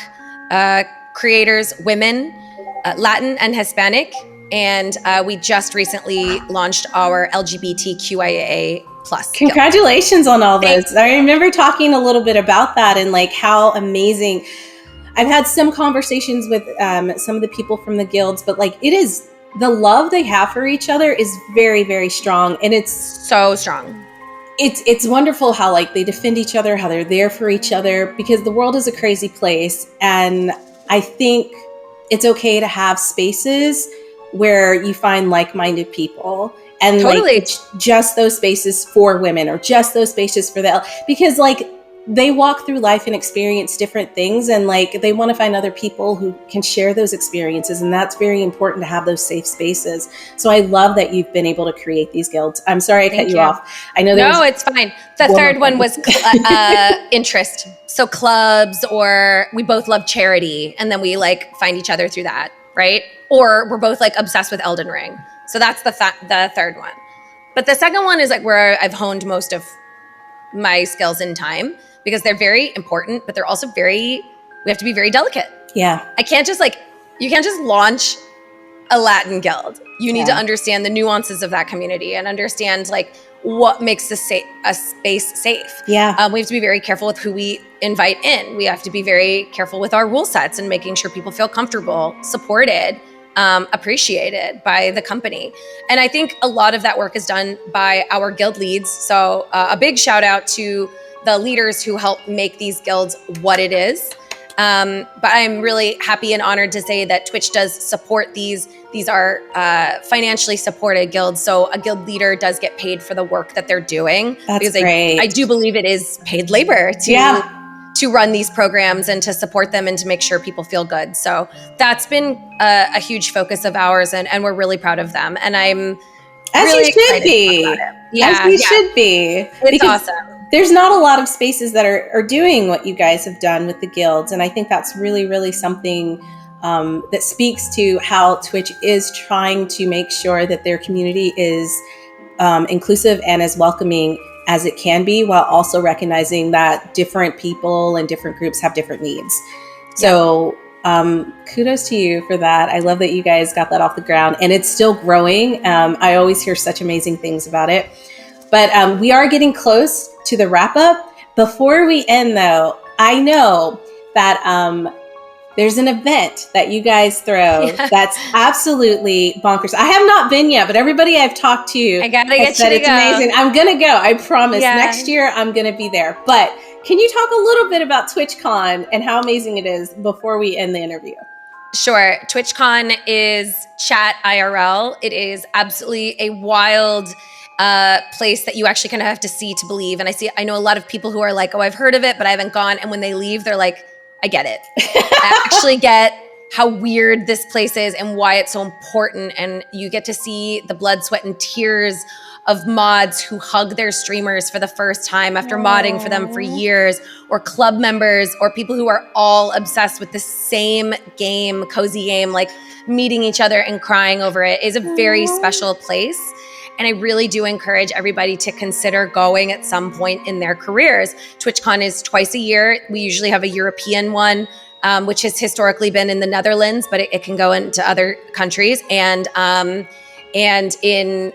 creators, women, Latin and Hispanic. And we just recently launched our LGBTQIA plus. Congratulations on all this. I remember talking a little bit about that and like how amazing. I've had some conversations with some of the people from the guilds, but like it is, the love they have for each other is very, very strong. And it's so strong. It's wonderful how like they defend each other, how they're there for each other, because the world is a crazy place. And I think it's okay to have spaces where you find like-minded people, and like it's just those spaces for women or just those spaces for because like they walk through life and experience different things, and like they want to find other people who can share those experiences, and that's very important to have those safe spaces. So I love that you've been able to create these guilds. I'm sorry I cut you off. I know no, it's fine. The third one was interest. So clubs, or we both love charity, and then we like find each other through that, right? Or we're both like obsessed with Elden Ring. So that's the third one. But the second one is like where I've honed most of my skills in time, because they're very important, but they're also very we have to be very delicate. Yeah. You can't just launch a Latin guild. You need to understand the nuances of that community and understand like what makes a space safe. Yeah. We have to be very careful with who we invite in. We have to be very careful with our rule sets and making sure people feel comfortable, supported, appreciated by the company. And I think a lot of that work is done by our guild leads. So a big shout out to the leaders who help make these guilds what it is. But I'm really happy and honored to say that Twitch does support these. These are financially supported guilds. So a guild leader does get paid for the work that they're doing. That's because great. I do believe it is paid labor to run these programs and to support them and to make sure people feel good. So that's been a huge focus of ours, and we're really proud of them. And I'm really should be. As you should be. It's awesome. There's not a lot of spaces that are doing what you guys have done with the guilds. And I think that's really, really something that speaks to how Twitch is trying to make sure that their community is inclusive and as welcoming as it can be, while also recognizing that different people and different groups have different needs. So kudos to you for that. I love that you guys got that off the ground, and it's still growing. I always hear such amazing things about it. But we are getting close to the wrap up. Before we end, though, I know that there's an event that you guys throw that's absolutely bonkers. I have not been yet, but everybody I've talked to I gotta has get said you to it's go. amazing. I'm gonna go. I promise. Yeah. Next year I'm gonna be there. But can you talk a little bit about TwitchCon and how amazing it is before we end the interview? Sure. TwitchCon is chat IRL. It is absolutely a wild place that you actually kind of have to see to believe. And I know a lot of people who are like, oh, I've heard of it, but I haven't gone. And when they leave, they're like, I get it. I actually get how weird this place is and why it's so important. And you get to see the blood, sweat, and tears of mods who hug their streamers for the first time after modding for them for years, or club members, or people who are all obsessed with the same game, cozy game, like meeting each other and crying over it. Is a very special place. And I really do encourage everybody to consider going at some point in their careers. TwitchCon is twice a year. We usually have a European one, which has historically been in the Netherlands, but it can go into other countries. And in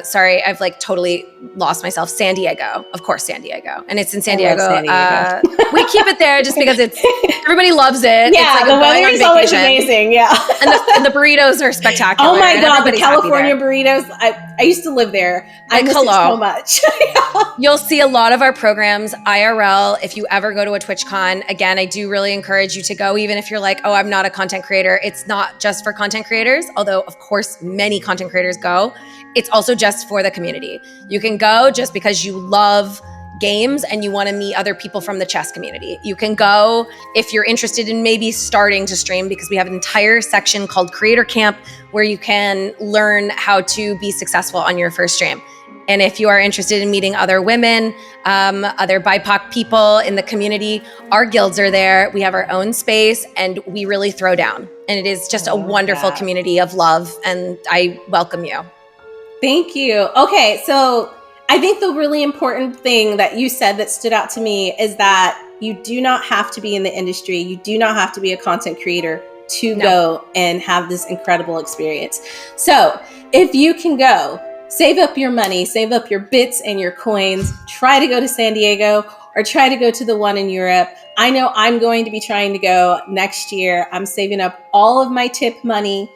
sorry, I've like totally lost myself. San Diego, of course, San Diego, and it's in San Diego. We keep it there just because everybody loves it. Yeah, it's like the weather is always amazing. Yeah, and the burritos are spectacular. Oh my god, the California burritos! I used to live there. I miss it so much. You'll see a lot of our programs IRL. If you ever go to a TwitchCon, again, I do really encourage you to go, even if you're like, oh, I'm not a content creator. It's not just for content creators, although of course many content creators go. It's also just for the community. You can go just because you love games and you want to meet other people from the chess community. You can go if you're interested in maybe starting to stream, because we have an entire section called Creator Camp where you can learn how to be successful on your first stream. And if you are interested in meeting other women, other BIPOC people in the community, our guilds are there. We have our own space and we really throw down. And it is just a wonderful community of love. And I welcome you. Thank you. Okay, so I think the really important thing that you said that stood out to me is that you do not have to be in the industry. You do not have to be a content creator to go and have this incredible experience. So if you can go, save up your money, save up your bits and your coins, try to go to San Diego or try to go to the one in Europe. I know I'm going to be trying to go next year. I'm saving up all of my tip money,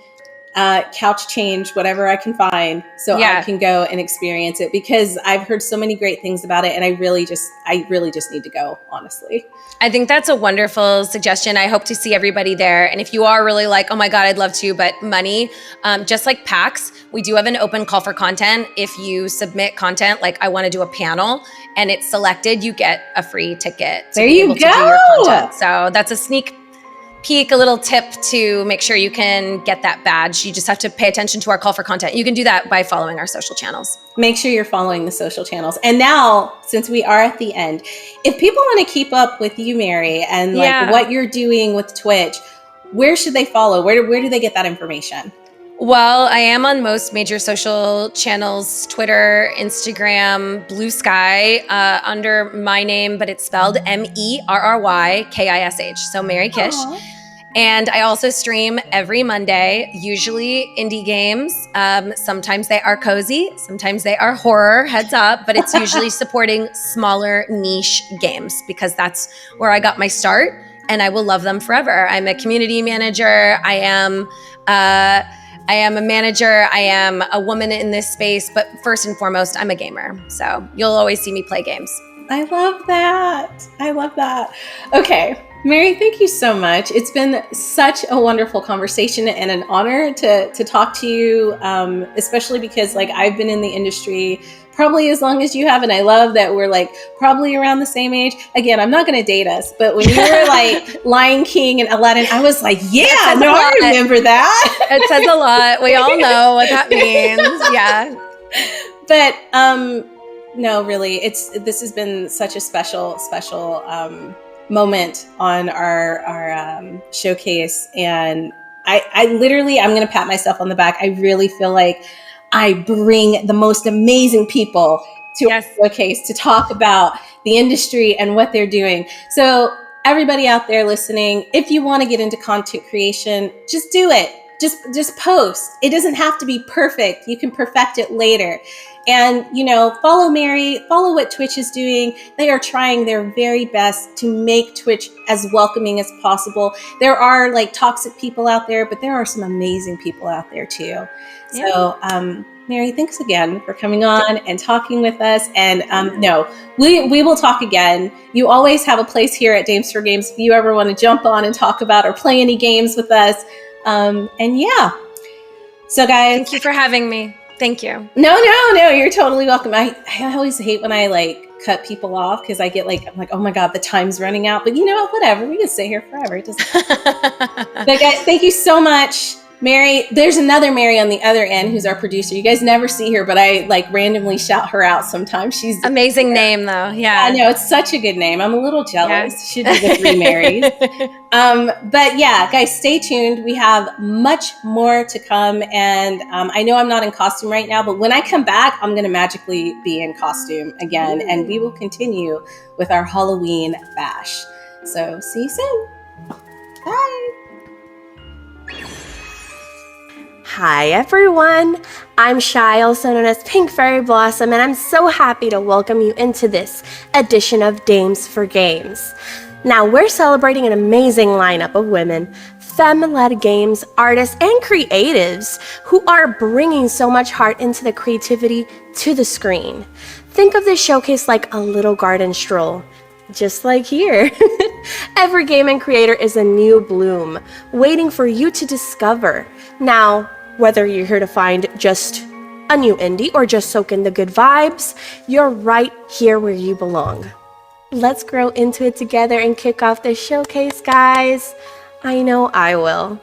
couch change, whatever I can find, so I can go and experience it, because I've heard so many great things about it, and I really just need to go, honestly. I think that's a wonderful suggestion. I hope to see everybody there. And if you are really like, oh my God, I'd love to, but money, just like PAX, we do have an open call for content. If you submit content, like I want to do a panel and it's selected, you get a free ticket. There you go. To do your content. So that's a sneak peek, a little tip to make sure you can get that badge. You just have to pay attention to our call for content. You can do that by following our social channels. Make sure you're following the social channels. And now, since we are at the end, if people want to keep up with you, Mary, and like what you're doing with Twitch, where should they follow? Where do they get that information? Well, I am on most major social channels, Twitter, Instagram, Blue Sky, under my name, but it's spelled MERRYKISH. So Mary Kish. Aw. And I also stream every Monday, usually indie games. Sometimes they are cozy, sometimes they are horror, heads up, but it's usually supporting smaller niche games because that's where I got my start and I will love them forever. I'm a community manager. I am a manager. I am a woman in this space, but first and foremost, I'm a gamer. So you'll always see me play games. I love that. I love that. Okay. Mary, thank you so much. It's been such a wonderful conversation and an honor to talk to you, especially because like I've been in the industry probably as long as you have, and I love that we're like probably around the same age. Again, I'm not going to date us, but when you were like Lion King and Aladdin, I was like, yeah, no, I remember that. It says a lot. We all know what that means. Yeah. But no, really, this has been such a special moment on our showcase, and I literally, I'm going to pat myself on the back. I really feel like I bring the most amazing people to our showcase to talk about the industry and what they're doing. So everybody out there listening, if you want to get into content creation, just do it. Just post. It doesn't have to be perfect. You can perfect it later. And, follow Mary, follow what Twitch is doing. They are trying their very best to make Twitch as welcoming as possible. There are like toxic people out there, but there are some amazing people out there too. Yeah. So, Mary, thanks again for coming on and talking with us. And we will talk again. You always have a place here at Dames for Games if you ever want to jump on and talk about or play any games with us. And yeah. So guys, thank you for having me. Thank you. No, you're totally welcome. I always hate when I like cut people off because I'm like, oh my God, the time's running out. But you know what? Whatever. We can stay here forever. It doesn't. But guys, thank you so much. Mary, there's another Mary on the other end who's our producer. You guys never see her, but I like randomly shout her out sometimes. She's amazing name though. Yeah. I know, it's such a good name. I'm a little jealous. Should be the 3 Marys. But yeah, guys, stay tuned. We have much more to come. And I know I'm not in costume right now, but when I come back, I'm going to magically be in costume again. And we will continue with our Halloween bash. So see you soon. Bye. Hi everyone, I'm Shy, also known as Pink Fairy Blossom, and I'm so happy to welcome you into this edition of Dames for Games. Now we're celebrating an amazing lineup of women, femme-led games, artists, and creatives who are bringing so much heart into the creativity to the screen. Think of this showcase like a little garden stroll. Just like here. Every gaming creator is a new bloom, waiting for you to discover. Now, whether you're here to find just a new indie or just soak in the good vibes, you're right here where you belong. Let's grow into it together and kick off this showcase, guys. I know I will.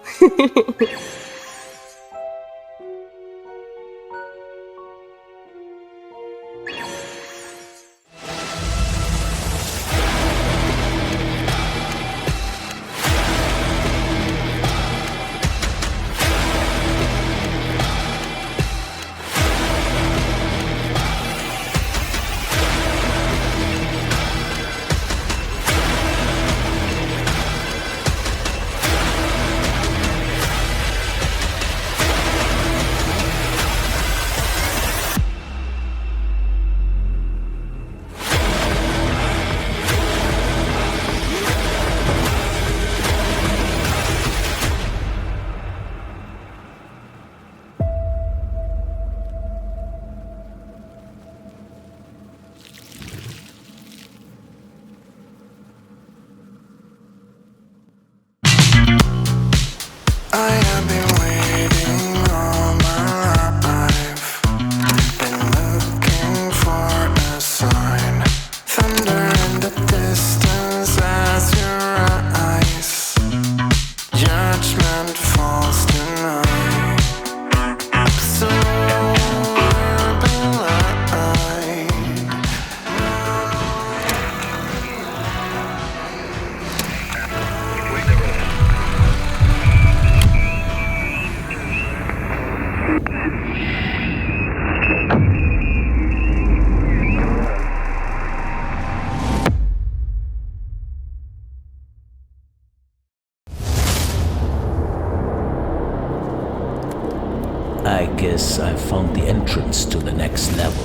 I guess I've found the entrance to the next level.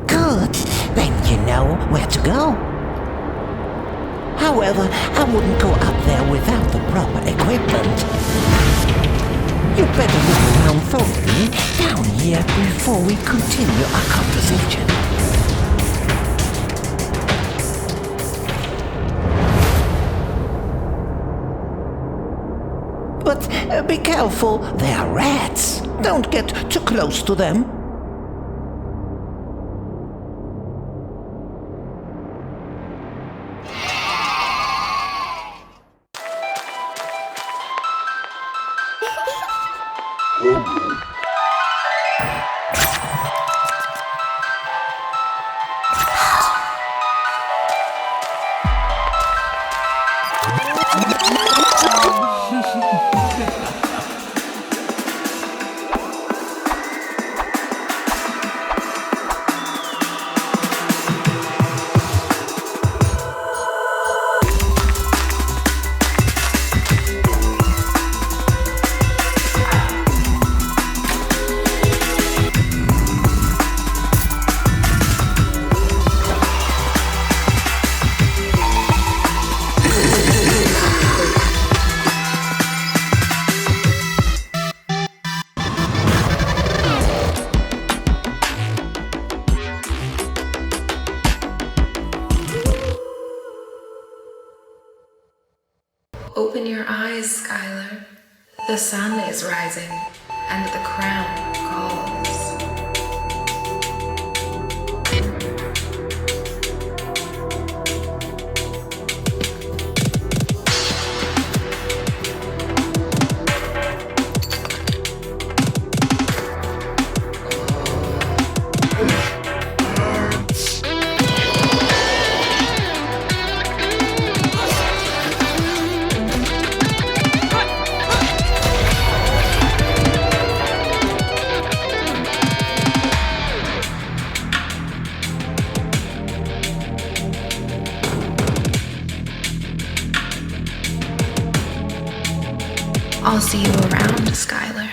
Good, then you know where to go. However, I wouldn't go up there without the proper equipment. You better look around thoroughly down here before we continue our conversation. But be careful, they are rats. Don't get too close to them. Open your eyes, Skylar. The sun is rising, and the crown calls. I'll see you around, Skylar.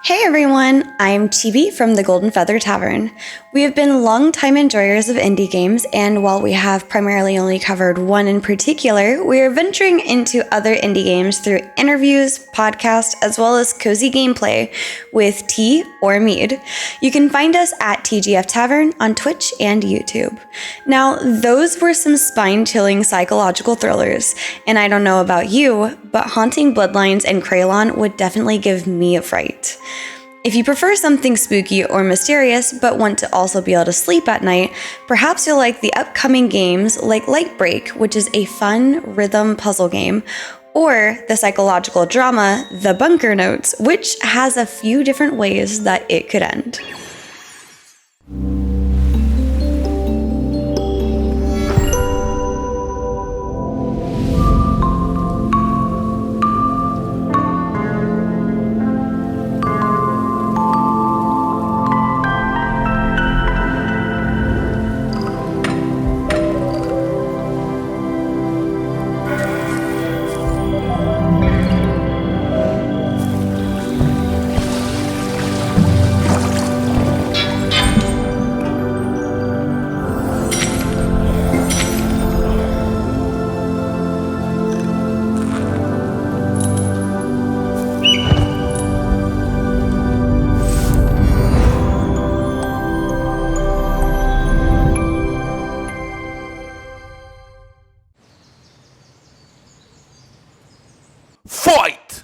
Hey everyone, I'm TB from the Golden Feather Tavern. We have been longtime enjoyers of indie games, and while we have primarily only covered one in particular, we are venturing into other indie games through interviews, podcasts, as well as cozy gameplay with tea or mead. You can find us at TGF Tavern on Twitch and YouTube. Now, those were some spine-chilling psychological thrillers, and I don't know about you, but Haunting Bloodlines and Craylon would definitely give me a fright. If you prefer something spooky or mysterious but want to also be able to sleep at night, perhaps you'll like the upcoming games like Lightbreak, which is a fun rhythm puzzle game, or the psychological drama The Bunker Notes, which has a few different ways that it could end. Fight!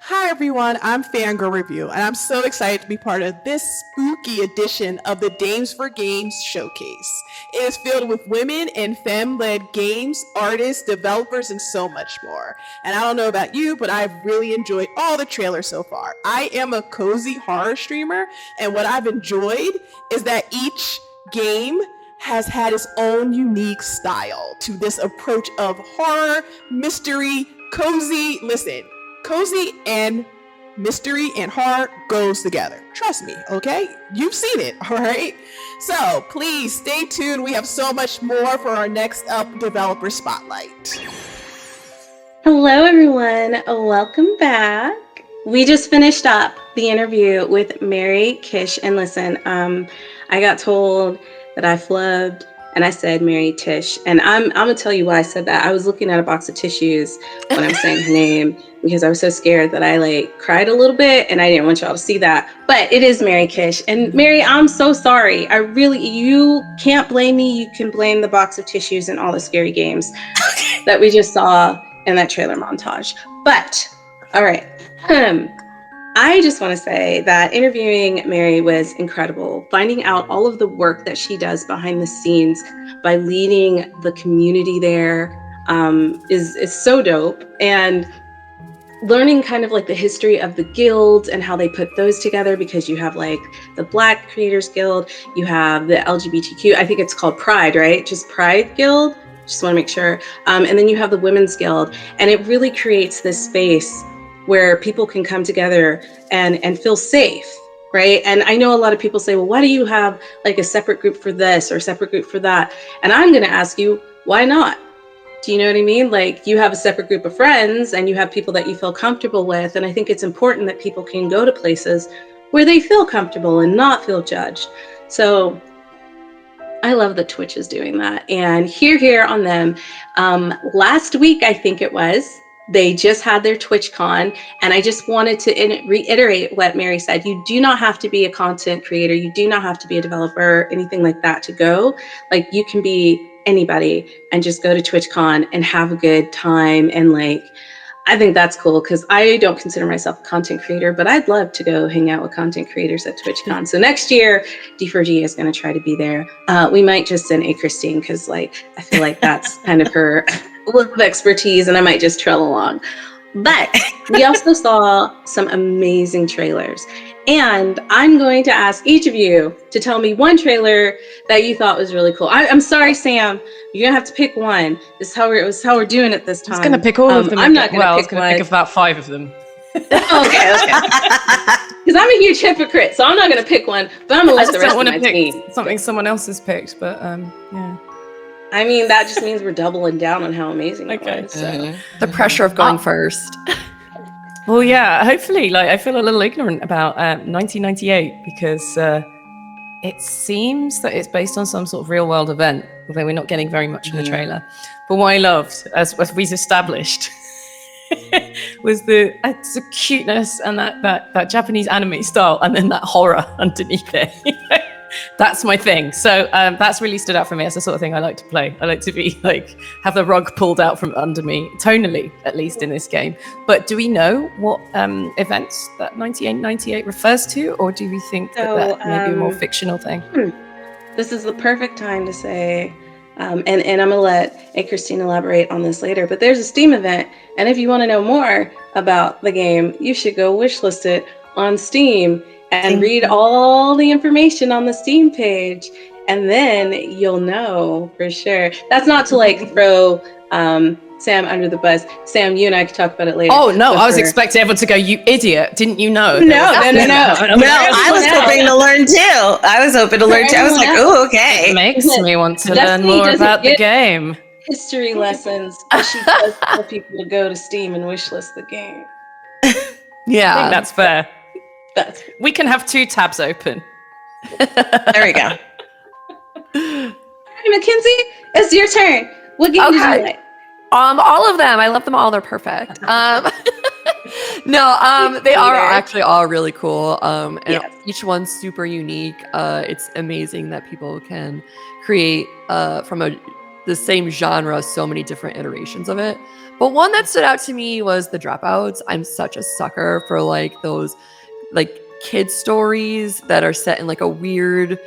Hi everyone, I'm Fangirl Review, and I'm so excited to be part of this spooky edition of the Dames for Games Showcase. It is filled with women and femme-led games, artists, developers, and so much more. And I don't know about you, but I've really enjoyed all the trailers so far. I am a cozy horror streamer, and what I've enjoyed is that each game has had its own unique style to this approach of horror, mystery, cozy. Listen, cozy and mystery and horror goes together. Trust me, okay? You've seen it, all right? So please stay tuned. We have so much more for our next up developer spotlight. Hello, everyone. Welcome back. We just finished up the interview with Mary Kish, and listen, I got told that I flubbed and I said Mary Tish, and I'm gonna tell you why I said that. I was looking at a box of tissues when I was saying her name because I was so scared that I like cried a little bit, and I didn't want y'all to see that. But it is Mary Kish, and Mary, I'm so sorry. You can't blame me. You can blame the box of tissues and all the scary games that we just saw in that trailer montage. But all right. I just want to say that interviewing Mary was incredible. Finding out all of the work that she does behind the scenes by leading the community there is so dope. And learning kind of like the history of the guilds and how they put those together, because you have like the Black Creators Guild, you have the LGBTQ, I think it's called Pride, right? Just Pride Guild. Just want to make sure. And then you have the Women's Guild. And it really creates this space where people can come together and feel safe, right? And I know a lot of people say, well, why do you have like a separate group for this or a separate group for that? And I'm going to ask you, why not? Do you know what I mean? Like, you have a separate group of friends and you have people that you feel comfortable with. And I think it's important that people can go to places where they feel comfortable and not feel judged. So I love that Twitch is doing that. And here on them. Last week, I think it was, they just had their TwitchCon, and I just wanted to reiterate what Mary said. You do not have to be a content creator. You do not have to be a developer, anything like that to go. Like, you can be anybody and just go to TwitchCon and have a good time. And like, I think that's cool because I don't consider myself a content creator, but I'd love to go hang out with content creators at TwitchCon. So next year, D4G is going to try to be there. We might just send A Christine because like, I feel like that's kind of her level of expertise, and I might just trail along. But we also saw some amazing trailers. And I'm going to ask each of you to tell me one trailer that you thought was really cool. I'm sorry, Sam. You're gonna have to pick one. This is how we're doing it this time. I was going to pick all of them. I'm not going to pick one. I was going to pick about 5 of them. Okay. Because I'm a huge hypocrite, so I'm not going to pick one. But I'm going to let the rest of my team. Something someone else has picked, but yeah. I mean, that just means we're doubling down on how amazing it was. So. The pressure of going first. Well, yeah, hopefully, like, I feel a little ignorant about 1998 because it seems that it's based on some sort of real world event, although we're not getting very much in the trailer. But what I loved, as we've established, was the cuteness and that Japanese anime style, and then that horror underneath it. That's my thing. So that's really stood out for me. That's the sort of thing I like to play. I like to be like, have the rug pulled out from under me, tonally, at least in this game. But do we know what events that 98 refers to? Or do we think that may be a more fictional thing? This is the perfect time to say, and I'm going to let A Christine elaborate on this later, but there's a Steam event. And if you want to know more about the game, you should go wishlist it on Steam and read all the information on the Steam page, and then you'll know for sure. That's not to like throw Sam under the bus. Sam, you and I could talk about it later. Oh no, But I was for- expecting everyone to go, "You idiot! Didn't you know?" No, No, I was hoping to learn too. I was hoping to learn too. I was like, oh, okay. It makes me want to learn Destiny more doesn't about the get game. history lessons, but she does tell people to go to Steam and wishlist the game. Yeah, I think that's fair. That's We can have 2 tabs open. There we go. Hey, Mackenzie, it's your turn. What game did you like? All of them. I love them all. They're perfect. They are actually all really cool. And each one's super unique. It's amazing that people can create from the same genre so many different iterations of it. But one that stood out to me was the Dropouts. I'm such a sucker for like those like kid stories that are set in like a weird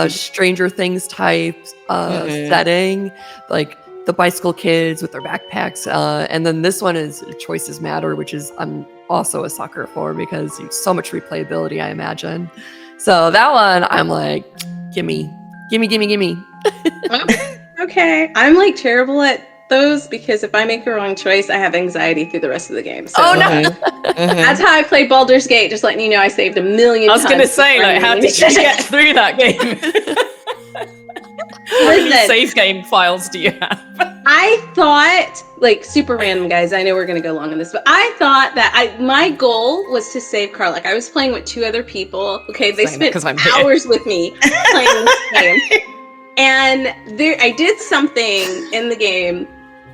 Stranger Things type setting, like the bicycle kids with their backpacks. And then this one is Choices Matter, which is I'm also a sucker for because it's so much replayability, I imagine. So that one, I'm like, gimme. Okay, I'm like terrible at those because if I make a wrong choice, I have anxiety through the rest of the game. So that's how I played Baldur's Gate. Just letting you know, I saved a million. I was going to say, like, how did you get through that game? How many save game files do you have? I thought, like, super random, guys. I know we're going to go long on this, but I thought that my goal was to save Carl. Like, I was playing with 2 other people. Okay, they spent hours with me playing this game. And I did something in the game,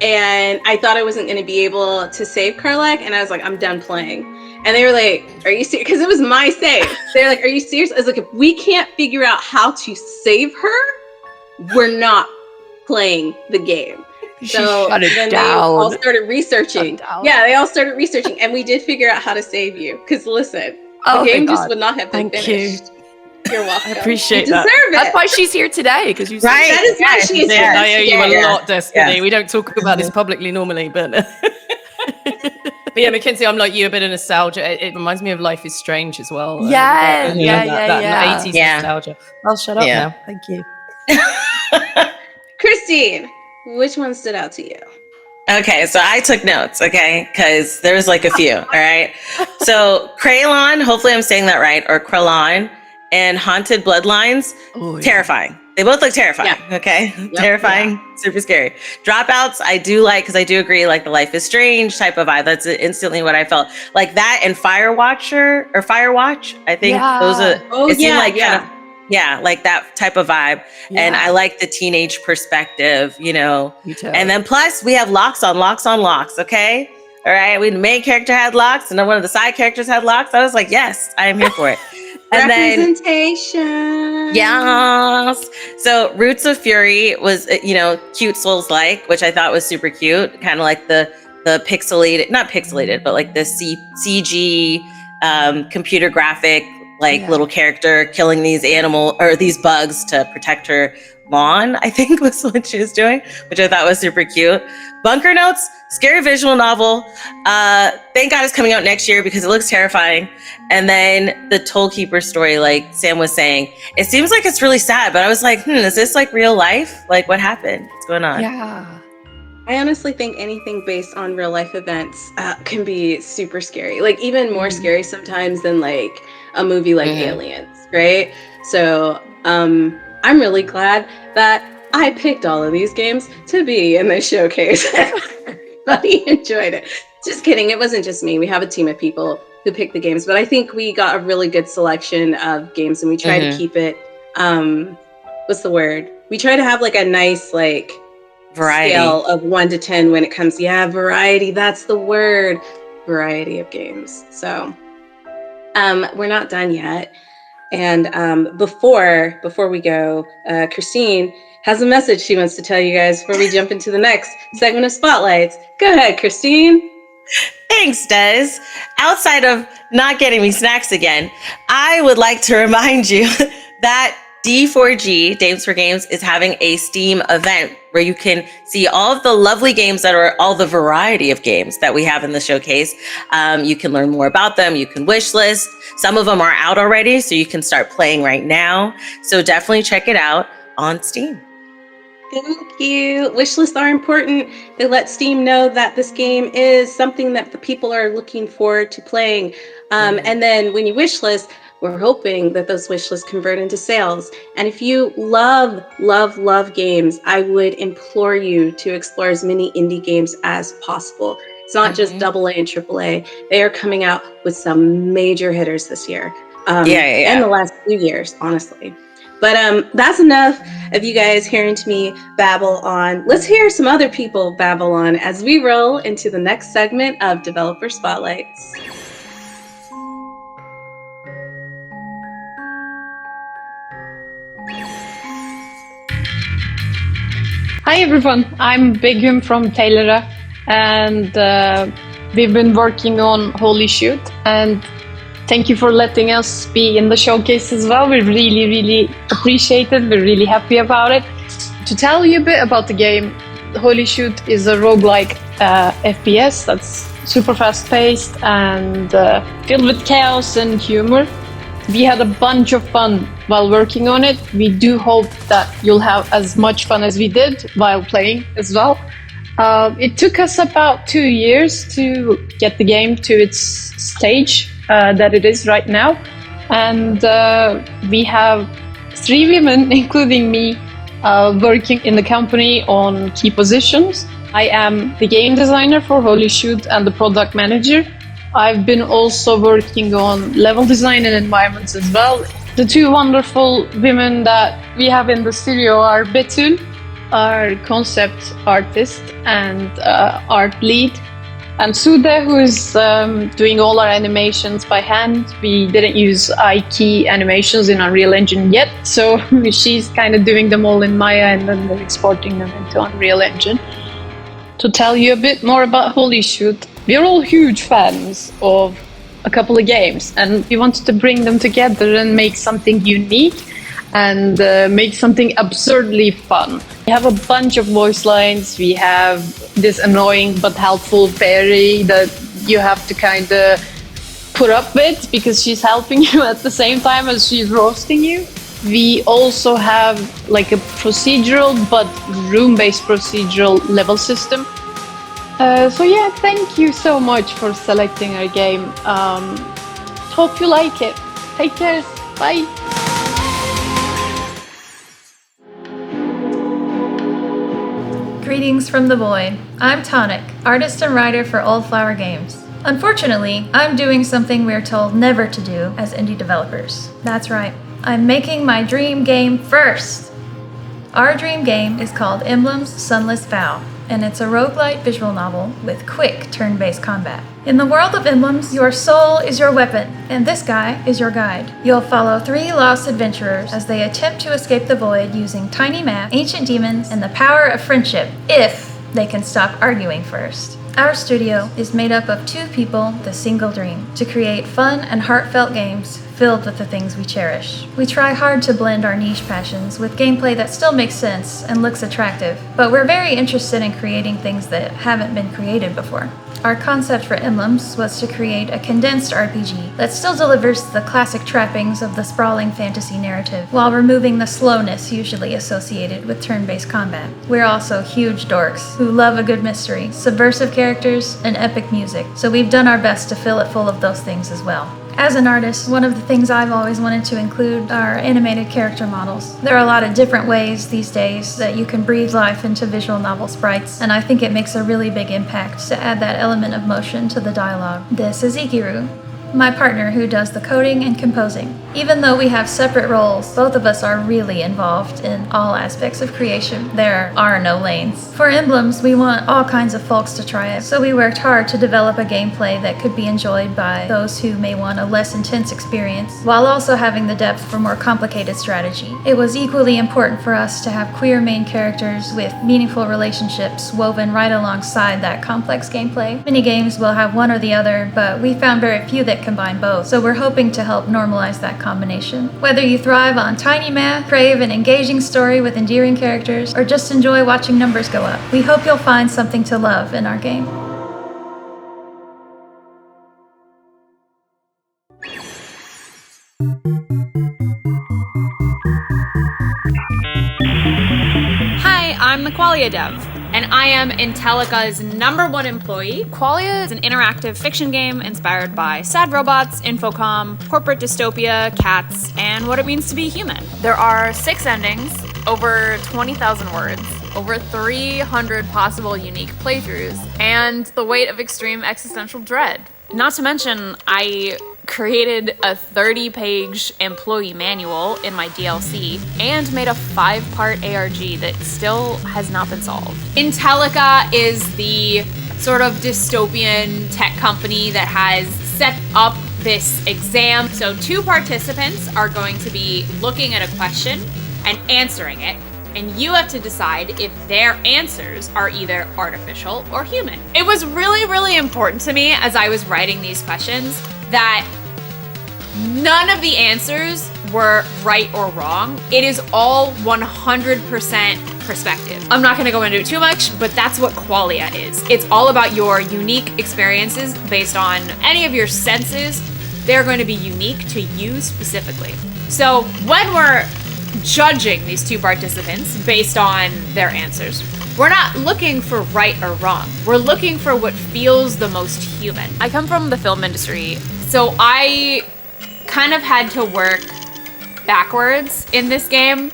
and I thought I wasn't going to be able to save Karlak, and I was like, I'm done playing. And they were like, are you serious? Because it was my save. They're like, are you serious? I was like, if we can't figure out how to save her, we're not playing the game. So shut it then down. they all started researching. Yeah, they all started researching, and we did figure out how to save you. Because listen, the game just would not have been finished. You're welcome. I appreciate you that. deserve it. That's why she's here today, because you Right. That is why she is here. I owe you a Yeah. lot, Destiny. We don't talk about this publicly normally, but but yeah, Mackenzie, I'm like you, a bit of nostalgia. It reminds me of Life is Strange as well. Yeah, that 80s nostalgia. I'll shut up now. Thank you. Christine, which one stood out to you? Okay, so I took notes, okay? Because there was like a few, all right? So Kraylon, hopefully I'm saying that right, or Kralon, and Haunted Bloodlines, terrifying. They both look terrifying, okay? Terrifying, super scary. Dropouts, I do like, because I do agree, like the Life is Strange type of vibe. That's instantly what I felt. Like that and Firewatch, I think those are, seemed like kind of, like that type of vibe. And I like the teenage perspective, you know. Me too. And then plus we have locks on locks, okay? All right, the main character had locks and then one of the side characters had locks. I was like, yes, I am here for it. And representation. Yes. So Roots of Fury was, cute Souls-like, which I thought was super cute. Kind of like the pixelated, not pixelated, but like the CG computer graphic, little character killing these these bugs to protect her lawn, I think was what she was doing, which I thought was super cute. Bunker Notes, scary visual novel. Thank God it's coming out next year because it looks terrifying. And then the Tollkeeper story, like Sam was saying, it seems like it's really sad, but I was like, is this like real life? Like what happened? What's going on? Yeah. I honestly think anything based on real life events can be super scary. Like even more scary sometimes than like a movie like Aliens, right? So I'm really glad that I picked all of these games to be in this showcase. Everybody enjoyed it. Just kidding. It wasn't just me. We have a team of people who picked the games, but I think we got a really good selection of games and we try to keep it, what's the word? We try to have like a nice, like, variety scale of 1 to 10 when it comes. Variety. That's the word. Variety of games. So, we're not done yet. And before we go, Christine has a message she wants to tell you guys before we jump into the next segment of Spotlights. Go ahead, Christine. Thanks, Des. Outside of not getting me snacks again, I would like to remind you that D4G, Dames for Games, is having a Steam event where you can see all of the lovely games that are all the variety of games that we have in the showcase. You can learn more about them. You can wish list. Some of them are out already, so you can start playing right now. So definitely check it out on Steam. Thank you. Wish lists are important. They let Steam know that this game is something that the people are looking forward to playing. And then when you wish list, we're hoping that those wish lists convert into sales. And if you love games, I would implore you to explore as many indie games as possible. It's not just AA and AAA. They are coming out with some major hitters this year. And the last few years, honestly. But that's enough of you guys hearing to me babble on. Let's hear some other people babble on as we roll into the next segment of Developer Spotlights. Hi everyone, I'm Begum from Taylor, and we've been working on Holy Shoot, and thank you for letting us be in the showcase as well. We really appreciate it. We're really happy about it. To tell you a bit about the game, Holy Shoot is a roguelike FPS that's super fast-paced and filled with chaos and humor. We had a bunch of fun while working on it. We do hope that you'll have as much fun as we did while playing as well. It took us about 2 years to get the game to its stage that it is right now. And we have 3 women, including me, working in the company on key positions. I am the game designer for Holy Shoot and the product manager. I've been also working on level design and environments as well. The 2 wonderful women that we have in the studio are Betul, our concept artist and art lead, and Sude, who is doing all our animations by hand. We didn't use iKey animations in Unreal Engine yet, so she's kind of doing them all in Maya and then exporting them into Unreal Engine. To tell you a bit more about Holy Shoot, we're all huge fans of a couple of games, and we wanted to bring them together and make something unique and make something absurdly fun. We have a bunch of voice lines. We have this annoying but helpful fairy that you have to kind of put up with because she's helping you at the same time as she's roasting you. We also have like a procedural but room-based procedural level system. So yeah, thank you so much for selecting our game. Hope you like it. Take care. Bye. Greetings from the void. I'm Tonic, artist and writer for Old Flower Games. Unfortunately, I'm doing something we're told never to do as indie developers. That's right, I'm making my dream game first. Our dream game is called Emblem's Sunless Vow, and it's a roguelite visual novel with quick turn-based combat. In the world of emblems, your soul is your weapon, and this guy is your guide. You'll follow 3 lost adventurers as they attempt to escape the void using tiny maps, ancient demons, and the power of friendship, if they can stop arguing first. Our studio is made up of 2 people with a single dream: to create fun and heartfelt games filled with the things we cherish. We try hard to blend our niche passions with gameplay that still makes sense and looks attractive, but we're very interested in creating things that haven't been created before. Our concept for Emblems was to create a condensed RPG that still delivers the classic trappings of the sprawling fantasy narrative, while removing the slowness usually associated with turn-based combat. We're also huge dorks who love a good mystery, subversive characters, and epic music, so we've done our best to fill it full of those things as well. As an artist, one of the things I've always wanted to include are animated character models. There are a lot of different ways these days that you can breathe life into visual novel sprites, and I think it makes a really big impact to add that element of motion to the dialogue. This is Ikiru, my partner who does the coding and composing. Even though we have separate roles, both of us are really involved in all aspects of creation. There are no lanes. For Emblems, we want all kinds of folks to try it, so we worked hard to develop a gameplay that could be enjoyed by those who may want a less intense experience, while also having the depth for more complicated strategy. It was equally important for us to have queer main characters with meaningful relationships woven right alongside that complex gameplay. Many games will have one or the other, but we found very few that combine both, so we're hoping to help normalize that combination. Whether you thrive on tiny math, crave an engaging story with endearing characters, or just enjoy watching numbers go up, we hope you'll find something to love in our game. Hi, Qualia dev, and I am Intellica's #1 employee. Qualia is an interactive fiction game inspired by sad robots, Infocom, corporate dystopia, cats, and what it means to be human. There are 6 endings, over 20,000 words, over 300 possible unique playthroughs, and the weight of extreme existential dread. Not to mention, I created a 30-page employee manual in my DLC and made a 5-part ARG that still has not been solved. Intellica is the sort of dystopian tech company that has set up this exam. So 2 participants are going to be looking at a question and answering it, and you have to decide if their answers are either artificial or human. It was really, really important to me as I was writing these questions that none of the answers were right or wrong. It is all 100% perspective. I'm not gonna go into it too much, but that's what Qualia is. It's all about your unique experiences based on any of your senses. They're going to be unique to you specifically. So when we're judging these 2 participants based on their answers, we're not looking for right or wrong. We're looking for what feels the most human. I come from the film industry, so I kind of had to work backwards in this game.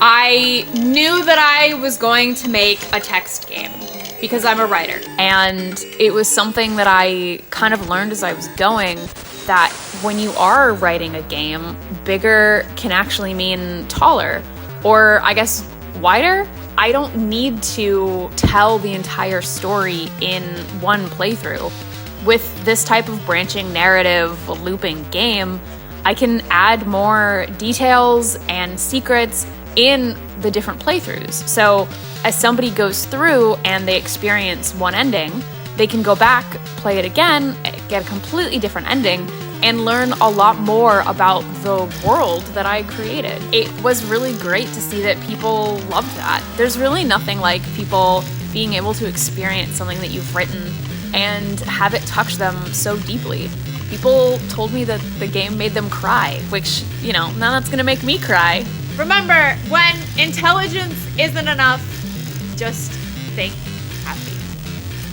I knew that I was going to make a text game because I'm a writer, and it was something that I kind of learned as I was going, that when you are writing a game, bigger can actually mean taller, or I guess wider. I don't need to tell the entire story in one playthrough. With this type of branching narrative looping game, I can add more details and secrets in the different playthroughs. So as somebody goes through and they experience one ending, they can go back, play it again, get a completely different ending, and learn a lot more about the world that I created. It was really great to see that people loved that. There's really nothing like people being able to experience something that you've written and have it touch them so deeply. People told me that the game made them cry, which, now that's gonna make me cry. Remember, when intelligence isn't enough, just think happy.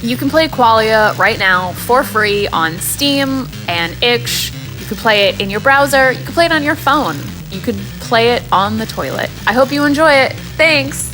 You can play Qualia right now for free on Steam and itch. You could play it in your browser. You could play it on your phone. You could play it on the toilet. I hope you enjoy it. Thanks.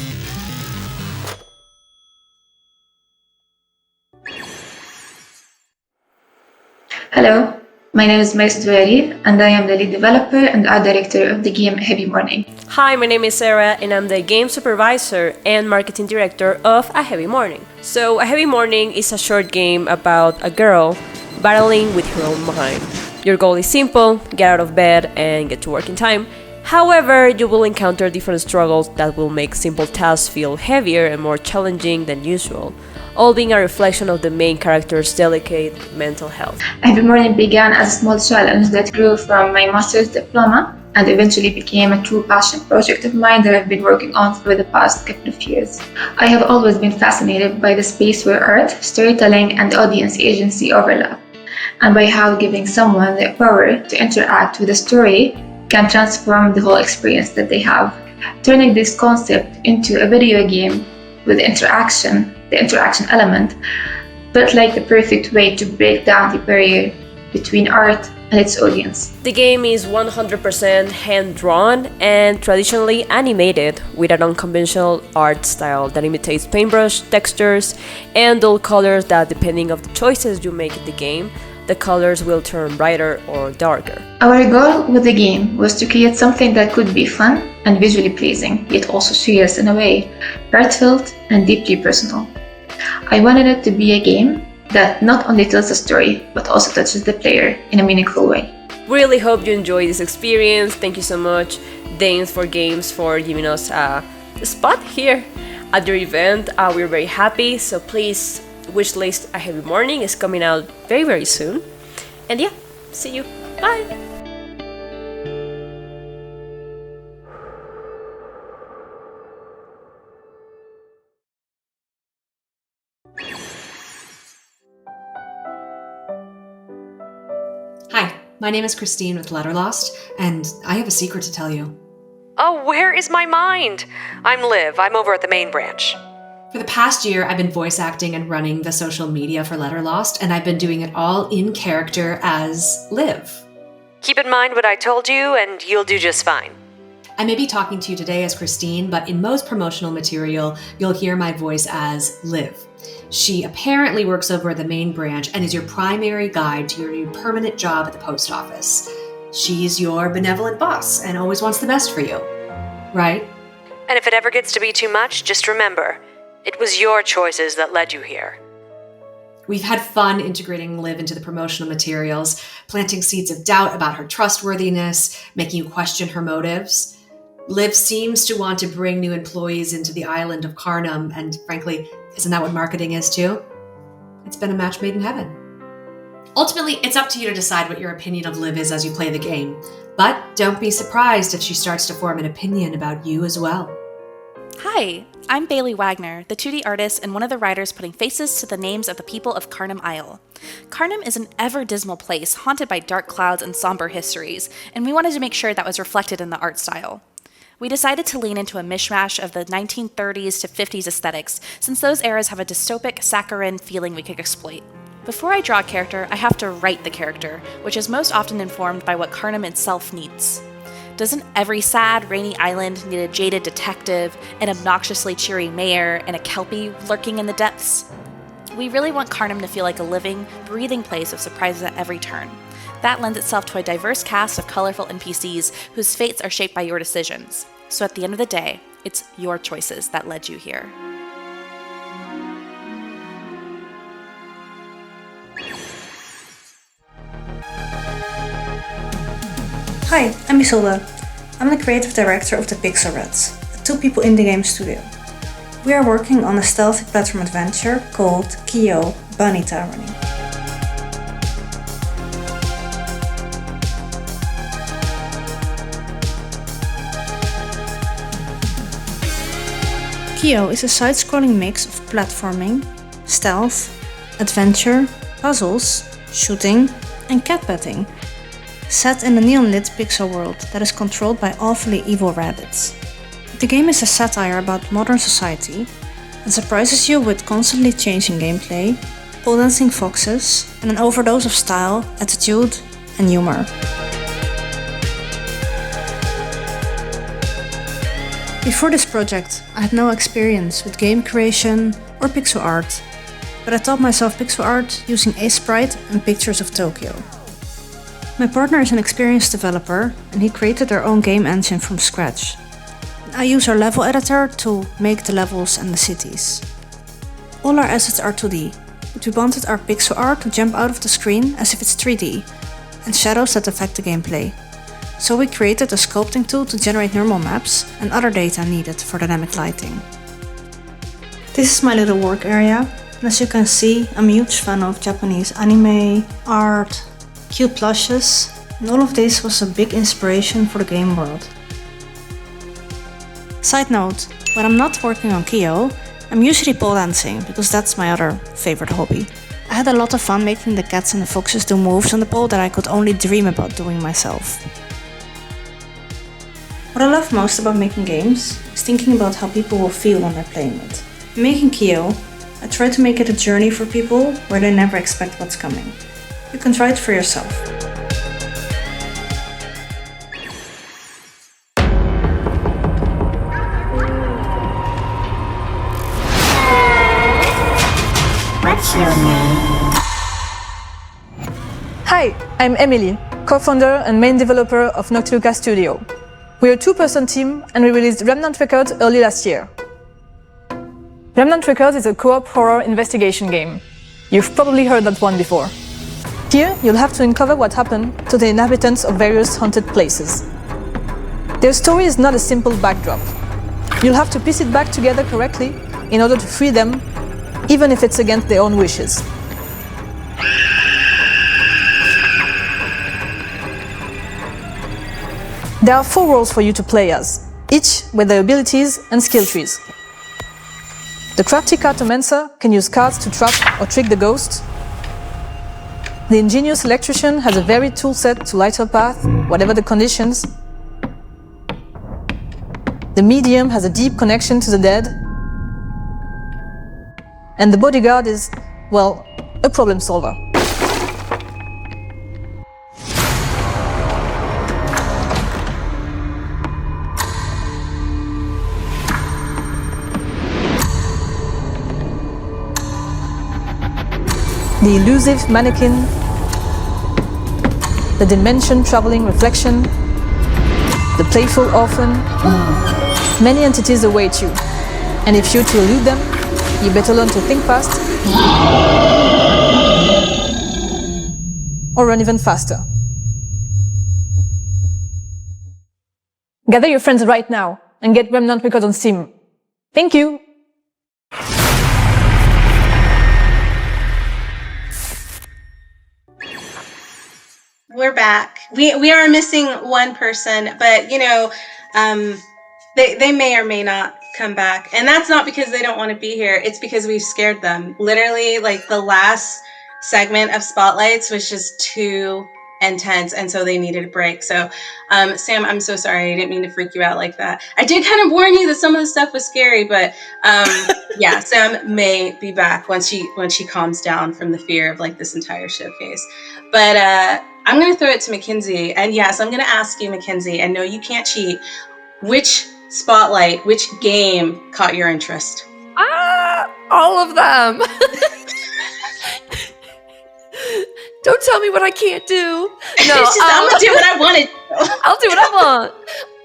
Hello, my name is eerie, and I am the lead developer and art director of the game Heavy Morning. Hi, my name is Sarah, and I'm the game supervisor and marketing director of A Heavy Morning. So, A Heavy Morning is a short game about a girl battling with her own mind. Your goal is simple: get out of bed and get to work in time. However, you will encounter different struggles that will make simple tasks feel heavier and more challenging than usual, all being a reflection of the main character's delicate mental health. Heavy Morning began as a small challenge that grew from my master's diploma and eventually became a true passion project of mine that I've been working on for the past couple of years. I have always been fascinated by the space where art, storytelling, and audience agency overlap, and by how giving someone the power to interact with a story can transform the whole experience that they have. Turning this concept into a video game with the interaction element felt like the perfect way to break down the barrier between art and its audience. The game is 100% hand-drawn and traditionally animated, with an unconventional art style that imitates paintbrush textures and dull colors that, depending on the choices you make in the game, the colors will turn brighter or darker. Our goal with the game was to create something that could be fun and visually pleasing, yet also serious in a way, heartfelt and deeply personal. I wanted it to be a game that not only tells a story, but also touches the player in a meaningful way. Really hope you enjoy this experience. Thank you so much, Danes for Games, for giving us a spot here at your event. We're very happy, so please wishlist A Heavy Morning is coming out very, very soon. And yeah, see you. Bye! Hi, my name is Christine with Letterlost, and I have a secret to tell you. Oh, where is my mind? I'm Liv. I'm over at the main branch. For the past year, I've been voice acting and running the social media for Letterlost, and I've been doing it all in character as Liv. Keep in mind what I told you, and you'll do just fine. I may be talking to you today as Christine, but in most promotional material, you'll hear my voice as Liv. She apparently works over at the main branch and is your primary guide to your new permanent job at the post office. She's your benevolent boss and always wants the best for you, right? And if it ever gets to be too much, just remember, it was your choices that led you here. We've had fun integrating Liv into the promotional materials, planting seeds of doubt about her trustworthiness, making you question her motives. Liv seems to want to bring new employees into the island of Carnum, and frankly, isn't that what marketing is too? It's been a match made in heaven. Ultimately, it's up to you to decide what your opinion of Liv is as you play the game, but don't be surprised if she starts to form an opinion about you as well. Hi, I'm Bailey Wagner, the 2D artist and one of the writers putting faces to the names of the people of Carnum Isle. Carnum is an ever-dismal place haunted by dark clouds and somber histories, and we wanted to make sure that was reflected in the art style. We decided to lean into a mishmash of the 1930s to 50s aesthetics, since those eras have a dystopic, saccharine feeling we could exploit. Before I draw a character, I have to write the character, which is most often informed by what Carnum itself needs. Doesn't every sad, rainy island need a jaded detective, an obnoxiously cheery mayor, and a kelpie lurking in the depths? We really want Carnum to feel like a living, breathing place of surprises at every turn. That lends itself to a diverse cast of colorful NPCs whose fates are shaped by your decisions. So at the end of the day, it's your choices that led you here. Hi, I'm Isolde. I'm the creative director of the Pixel Reds, a two-people indie game studio. We are working on a stealthy platform adventure called Kyo Bunny Tyranny. Kyo is a side-scrolling mix of platforming, stealth, adventure, puzzles, shooting, and cat petting, set in a neon-lit pixel world that is controlled by awfully evil rabbits. The game is a satire about modern society and surprises you with constantly changing gameplay, pole dancing foxes, and an overdose of style, attitude, and humor. Before this project, I had no experience with game creation or pixel art, but I taught myself pixel art using Sprite and pictures of Tokyo. My partner is an experienced developer, and he created our own game engine from scratch. I use our level editor to make the levels and the cities. All our assets are 2D, but we wanted our pixel art to jump out of the screen as if it's 3D, and shadows that affect the gameplay. So we created a sculpting tool to generate normal maps and other data needed for dynamic lighting. This is my little work area, and as you can see, I'm a huge fan of Japanese anime, art, cute plushes, and all of this was a big inspiration for the game world. Side note, when I'm not working on Kyo, I'm usually pole dancing because that's my other favorite hobby. I had a lot of fun making the cats and the foxes do moves on the pole that I could only dream about doing myself. What I love most about making games is thinking about how people will feel when they're playing it. In making Kyo, I try to make it a journey for people where they never expect what's coming. You can try it for yourself. What's your name? Hi, I'm Emily, co-founder and main developer of Noctiluca Studio. We're a two-person team and we released Remnant Records early last year. Remnant Records is a co-op horror investigation game. You've probably heard that one before. Here, you'll have to uncover what happened to the inhabitants of various haunted places. Their story is not a simple backdrop. You'll have to piece it back together correctly in order to free them, even if it's against their own wishes. There are 4 roles for you to play as, each with their abilities and skill trees. The crafty cartomancer can use cards to trap or trick the ghost. The ingenious electrician has a varied toolset to light her path, whatever the conditions. The medium has a deep connection to the dead. And the bodyguard is, well, a problem solver. The elusive mannequin, the dimension-traveling reflection, the playful orphan. Many entities await you, and if you to elude them, you better learn to think fast or run even faster. Gather your friends right now and get Remnant Records on Steam. Thank you! We're back. We are missing one person, but they may or may not come back. And that's not because they don't want to be here. It's because we've scared them. Literally, like the last segment of Spotlights was just too intense, and so they needed a break. So Sam, I'm so sorry. I didn't mean to freak you out like that. I did kind of warn you that some of the stuff was scary, but yeah, Sam may be back once she calms down from the fear of like this entire showcase. But I'm going to throw it to Mackenzie. And yes, I'm going to ask you, Mackenzie, and no, you can't cheat. Which Spotlight, which game caught your interest? All of them. Don't tell me what I can't do. No, I'm going to do what I want to do. I'll do what I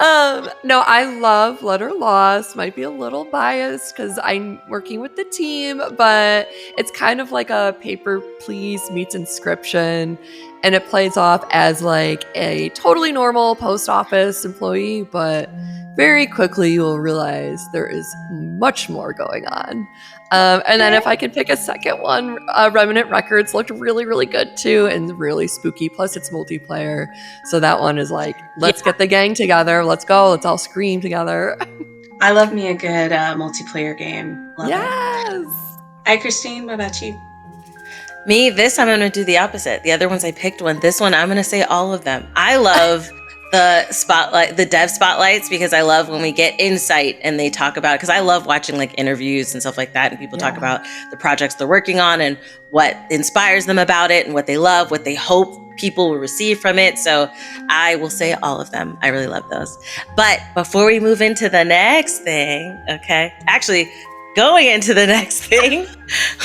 want. No, I love Letter Lost. Might be a little biased because I'm working with the team, but it's kind of like a Paper Please meets Inscription, and it plays off as like a totally normal post office employee, but very quickly you will realize there is much more going on. And then if I could pick a second one, Remnant Records looked really, really good too, and really spooky. Plus it's multiplayer. So that one is like, let's get the gang together. Let's go. Let's all scream together. I love me a good multiplayer game. Love yes. it. Hi, Christine. What about you? Me, this I'm going to do the opposite. The other ones I picked one. This one, I'm going to say all of them. I love the dev spotlights, because I love when we get insight and they talk about it, because I love watching like interviews and stuff like that, and people talk about the projects they're working on and what inspires them about it and what they love, what they hope people will receive from it. So I will say all of them. I really love those. But before we move into the next thing, okay, actually going into the next thing,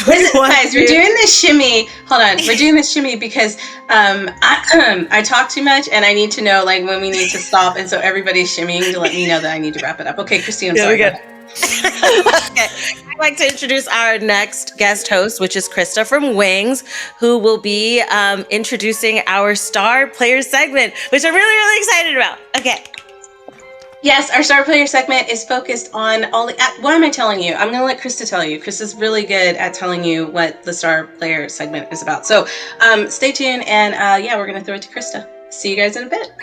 guys, we're doing this shimmy. Hold on, we're doing this shimmy because I talk too much, and I need to know like when we need to stop, and so everybody's shimmying to let me know that I need to wrap it up. Okay, Christine, I'm sorry. Okay. I'd like to introduce our next guest host, which is Krista from Wings, who will be introducing our Star Player segment, which I'm really, really excited about. Okay. Yes, our Star Player segment is focused on all the... What am I telling you? I'm going to let Krista tell you. Krista's really good at telling you what the Star Player segment is about. So stay tuned, and yeah, we're going to throw it to Krista. See you guys in a bit.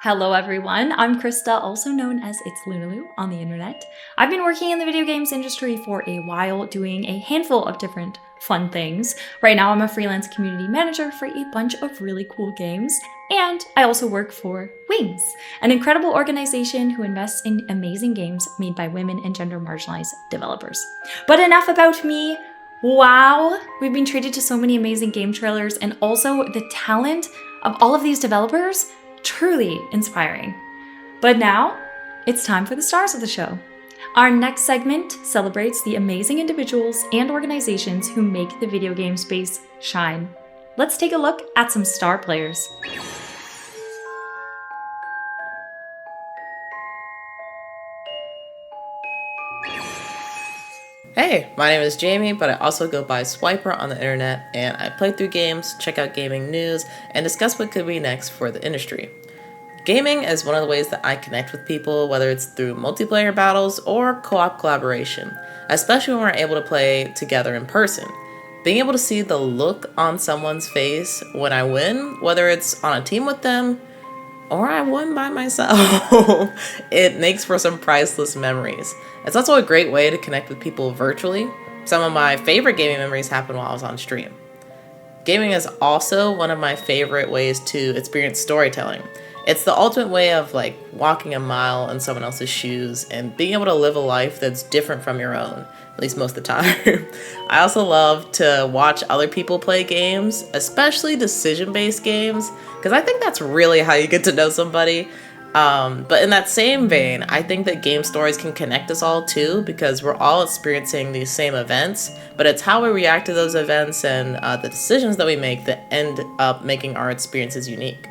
Hello everyone, I'm Krista, also known as It's Lunaloo on the internet. I've been working in the video games industry for a while, doing a handful of different fun things. Right now I'm a freelance community manager for a bunch of really cool games, and I also work for Wings, an incredible organization who invests in amazing games made by women and gender marginalized developers. But enough about me. Wow, we've been treated to so many amazing game trailers, and also the talent of all of these developers. Truly inspiring. But now, it's time for the stars of the show. Our next segment celebrates the amazing individuals and organizations who make the video game space shine. Let's take a look at some star players. Hey, my name is Jamie, but I also go by Swiper on the internet, and I play through games, check out gaming news, and discuss what could be next for the industry. Gaming is one of the ways that I connect with people, whether it's through multiplayer battles or co-op collaboration, especially when we're able to play together in person. Being able to see the look on someone's face when I win, whether it's on a team with them or I won by myself, it makes for some priceless memories. It's also a great way to connect with people virtually. Some of my favorite gaming memories happen while I was on stream. Gaming is also one of my favorite ways to experience storytelling. It's the ultimate way of walking a mile in someone else's shoes and being able to live a life that's different from your own. at least most of the time. I also love to watch other people play games, especially decision-based games, because I think that's really how you get to know somebody. But in that same vein, I think that game stories can connect us all too, because we're all experiencing these same events, but it's how we react to those events and the decisions that we make that end up making our experiences unique.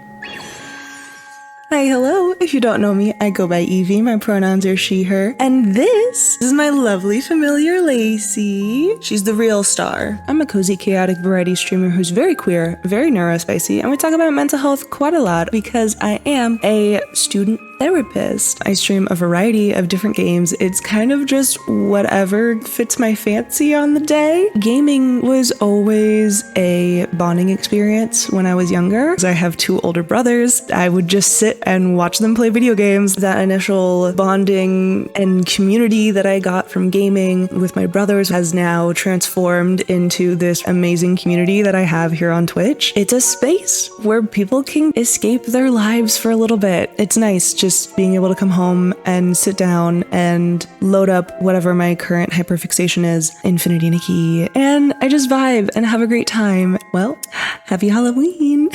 Hi, hello. If you don't know me, I go by Evie. My pronouns are she, her. And this is my lovely familiar Lacey. She's the real star. I'm a cozy, chaotic variety streamer who's very queer, very neurospicy, and we talk about mental health quite a lot because I am a student therapist. I stream a variety of different games. It's kind of just whatever fits my fancy on the day. Gaming was always a bonding experience when I was younger. I have 2 older brothers. I would just sit and watch them play video games. That initial bonding and community that I got from gaming with my brothers has now transformed into this amazing community that I have here on Twitch. It's a space where people can escape their lives for a little bit. It's nice just being able to come home and sit down and load up whatever my current hyperfixation is, Infinity Nikki, and I just vibe and have a great time. Well, happy Halloween!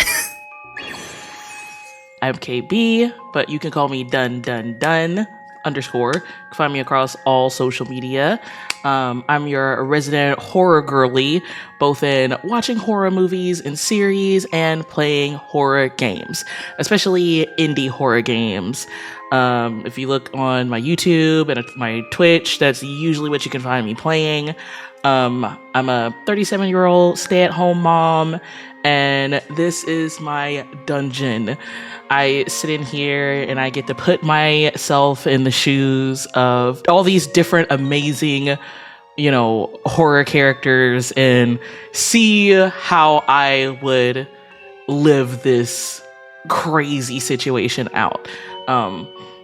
I'm KB, but you can call me dun _. You can find me across all social media. I'm your resident horror girly, both in watching horror movies and series and playing horror games, especially indie horror games. If you look on my YouTube and my Twitch, that's usually what you can find me playing. I'm a 37-year-old stay-at-home mom, and this is my dungeon. I sit in here and I get to put myself in the shoes of all these different amazing, horror characters and see how I would live this crazy situation out.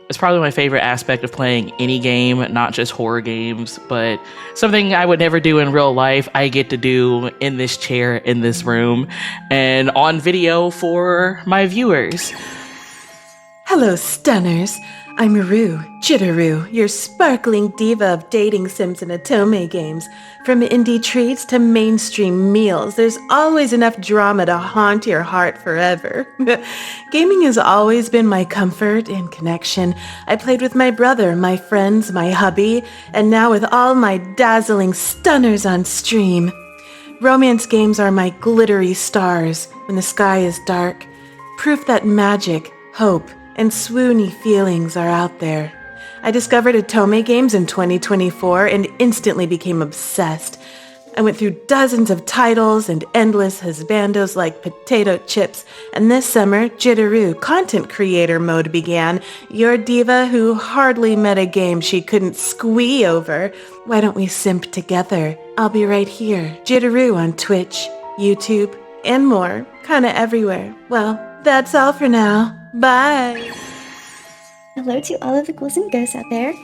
It's probably my favorite aspect of playing any game, not just horror games, but something I would never do in real life, I get to do in this chair, in this room, and on video for my viewers. Hello, stunners. I'm Rue, Jitteru, your sparkling diva of dating sims and Atome games. From indie treats to mainstream meals, there's always enough drama to haunt your heart forever. Gaming has always been my comfort and connection. I played with my brother, my friends, my hubby, and now with all my dazzling stunners on stream. Romance games are my glittery stars when the sky is dark. Proof that magic, hope, and swoony feelings are out there. I discovered Atome games in 2024 and instantly became obsessed. I went through dozens of titles and endless husbandos like potato chips, and this summer, Jitteru content creator mode began. Your diva who hardly met a game she couldn't squee over. Why don't we simp together? I'll be right here, Jitteru on Twitch, YouTube, and more, kinda everywhere. Well, that's all for now. Bye! Hello to all of the ghouls and ghosts out there.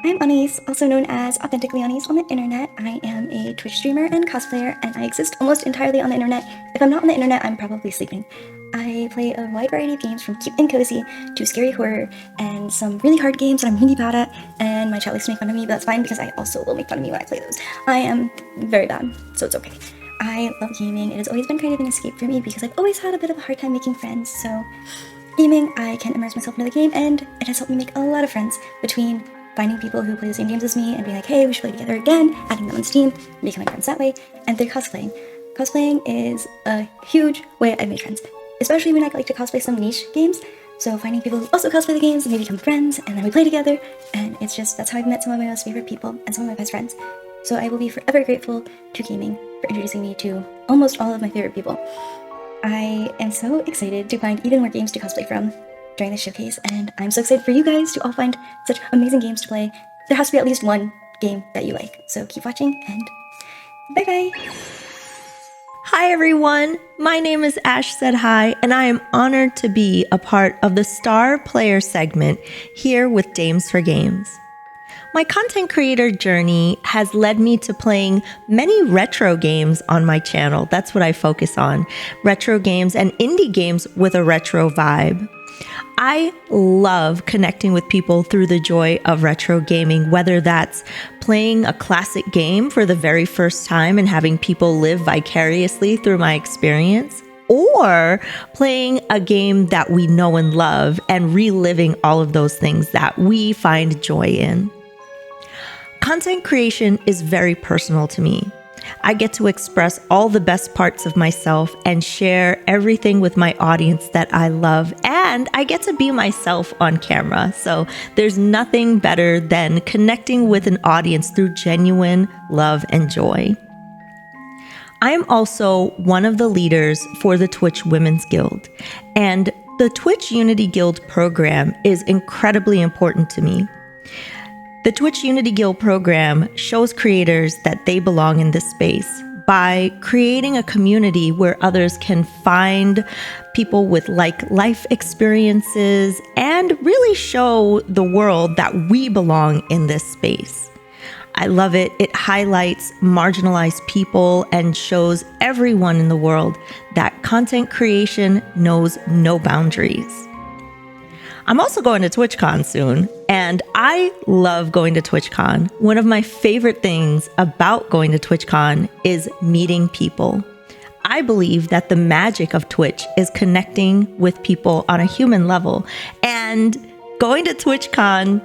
I'm Anais, also known as Authentically Anais on the internet. I am a Twitch streamer and cosplayer, and I exist almost entirely on the internet. If I'm not on the internet, I'm probably sleeping. I play a wide variety of games from cute and cozy to scary horror, and some really hard games that I'm really bad at, and my chat likes to make fun of me, but that's fine because I also will make fun of me when I play those. I am very bad, so it's okay. I love gaming. It has always been kind of an escape for me because I've always had a bit of a hard time making friends, so gaming, I can immerse myself into the game, and it has helped me make a lot of friends between finding people who play the same games as me and being like, hey, we should play together again, adding them on Steam, becoming friends that way, and through cosplaying. Cosplaying is a huge way I've made friends, especially when I like to cosplay some niche games. So finding people who also cosplay the games and they become friends, and then we play together, and it's just, that's how I've met some of my most favorite people and some of my best friends. So I will be forever grateful to gaming for introducing me to almost all of my favorite people. I am so excited to find even more games to cosplay from during this showcase, and I'm so excited for you guys to all find such amazing games to play. There has to be at least one game that you like, so keep watching, and bye-bye! Hi everyone, my name is Ash Said Hi, and I am honored to be a part of the Star Player segment here with Dames for Games. My content creator journey has led me to playing many retro games on my channel. That's what I focus on, retro games and indie games with a retro vibe. I love connecting with people through the joy of retro gaming, whether that's playing a classic game for the very first time and having people live vicariously through my experience, or playing a game that we know and love and reliving all of those things that we find joy in. Content creation is very personal to me. I get to express all the best parts of myself and share everything with my audience that I love, and I get to be myself on camera. So there's nothing better than connecting with an audience through genuine love and joy. I am also one of the leaders for the Twitch Women's Guild, and the Twitch Unity Guild program is incredibly important to me. The Twitch Unity Guild program shows creators that they belong in this space by creating a community where others can find people with like life experiences and really show the world that we belong in this space. I love it. It highlights marginalized people and shows everyone in the world that content creation knows no boundaries. I'm also going to TwitchCon soon, and I love going to TwitchCon. One of my favorite things about going to TwitchCon is meeting people. I believe that the magic of Twitch is connecting with people on a human level, and going to TwitchCon,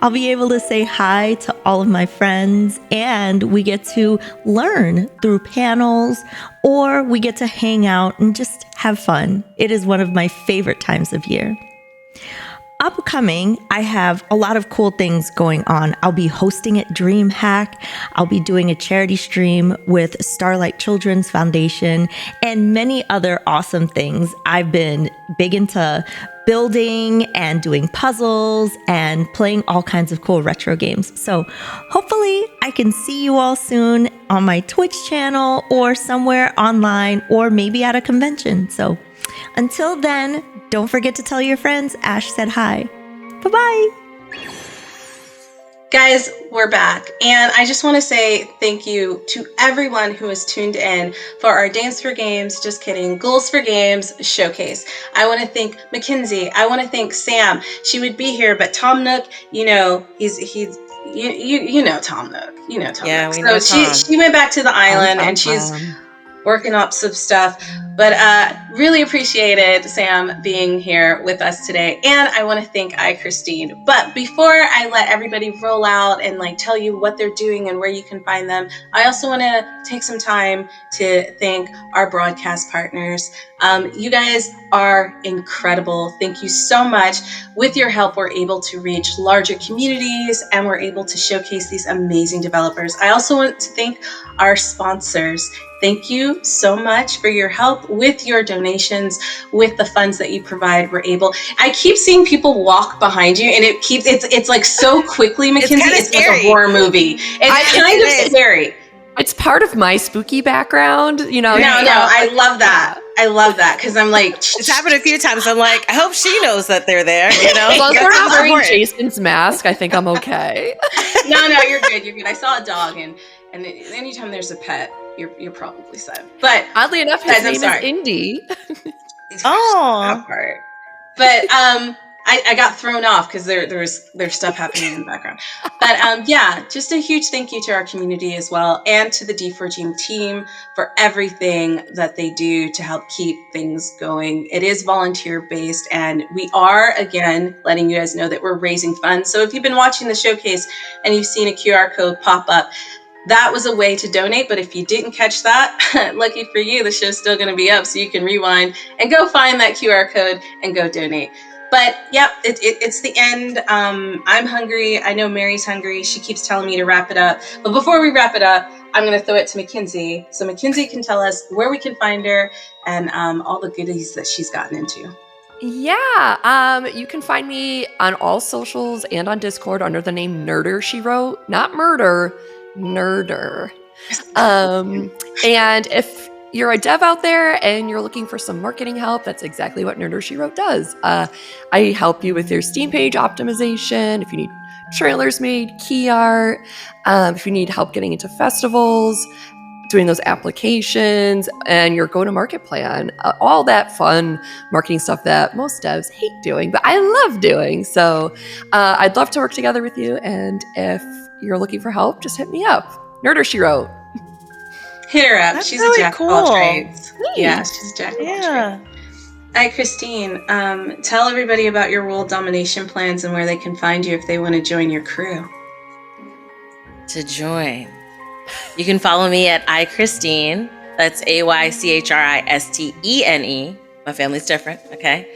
I'll be able to say hi to all of my friends, and we get to learn through panels, or we get to hang out and just have fun. It is one of my favorite times of year. Upcoming, I have a lot of cool things going on. I'll be hosting at DreamHack. I'll be doing a charity stream with Starlight Children's Foundation and many other awesome things. I've been big into building and doing puzzles and playing all kinds of cool retro games. So hopefully I can see you all soon on my Twitch channel or somewhere online or maybe at a convention. So until then, don't forget to tell your friends Ash said hi. Bye-bye. Guys, we're back. And I just want to say thank you to everyone who has tuned in for our Dames for Games, just kidding, Ghouls for Games showcase. I want to thank Mackenzie. I want to thank Sam. She would be here, but Tom Nook, you know, he's you know Tom Nook. You know Tom Nook. We know Tom. She went back to the island and she's working up some stuff. But really appreciated Sam being here with us today. And I want to thank Christine. But before I let everybody roll out and like tell you what they're doing and where you can find them, I also want to take some time to thank our broadcast partners. You guys are incredible. Thank you so much. With your help, we're able to reach larger communities and we're able to showcase these amazing developers. I also want to thank our sponsors. Thank you so much for your help with your donations, with the funds that you provide. I keep seeing people walk behind you and it's like so quickly, Mackenzie, it's like a horror movie. It's kind of scary. It's part of my spooky background, you know. No, I love that. I love that because I'm like, it's happened a few times. I'm like, I hope she knows that they're there. You know, as long as we're not wearing Jason's mask, I think I'm okay. No, you're good. You're good. I saw a dog, and anytime there's a pet, you're probably safe. But oddly enough, his name is Indy. Oh, part. But I got thrown off because there's stuff happening in the background. But yeah, just a huge thank you to our community as well, and to the D4G team for everything that they do to help keep things going. It is volunteer based, and we are again letting you guys know that we're raising funds. So if you've been watching the showcase and you've seen a QR code pop up, that was a way to donate. But if you didn't catch that, lucky for you, the show's still going to be up, so you can rewind and go find that QR code and go donate. But yep, it's the end. I'm hungry. I know Mary's hungry. She keeps telling me to wrap it up. But before we wrap it up, I'm going to throw it to Mackenzie. So Mackenzie can tell us where we can find her and all the goodies that she's gotten into. Yeah, you can find me on all socials and on Discord under the name Nerder She Wrote. Not murder, Nerder. And if you're a dev out there and you're looking for some marketing help, that's exactly what Nerder She Wrote does. I help you with your Steam page optimization, if you need trailers made, key art, if you need help getting into festivals, doing those applications and your go-to-market plan, all that fun marketing stuff that most devs hate doing, but I love doing. So I'd love to work together with you. And if you're looking for help, just hit me up. Nerder, she wrote. Hit her up. That's She's really a jack of all cool. trades. Neat. Yeah, she's a jack of all Yeah. trades. All right, Christine, tell everybody about your world domination plans and where they can find you if they want to join your crew. To join, you can follow me at iChristine. That's AYCHRISTENE. My family's different, okay?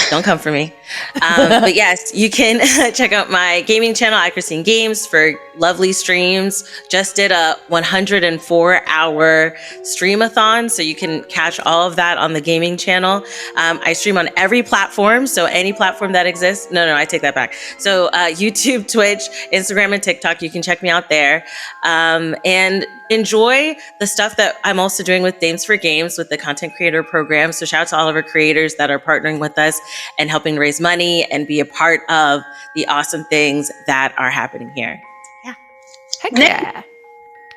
Don't come for me. But yes, you can check out my gaming channel, iChristine Games, for lovely streams. Just did a 104-hour streamathon, so you can catch all of that on the gaming channel. I stream on every platform, so any platform that exists. No, I take that back. So YouTube, Twitch, Instagram, and TikTok, you can check me out there. And enjoy the stuff that I'm also doing with Dames for Games with the content creator program. So shout out to all of our creators that are partnering with us and helping raise money and be a part of the awesome things that are happening here. Heck yeah.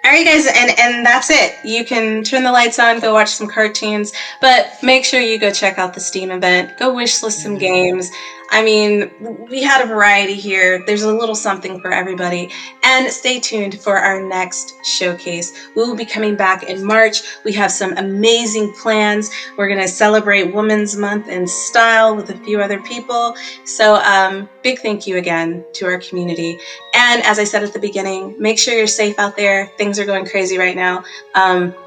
All right, guys, and that's it. You can turn the lights on, go watch some cartoons, but make sure you go check out the Steam event. Go wishlist some games. I mean, we had a variety here. There's a little something for everybody. And stay tuned for our next showcase. We will be coming back in March. We have some amazing plans. We're going to celebrate Women's Month in style with a few other people. So big thank you again to our community. And as I said at the beginning, make sure you're safe out there. Things are going crazy right now.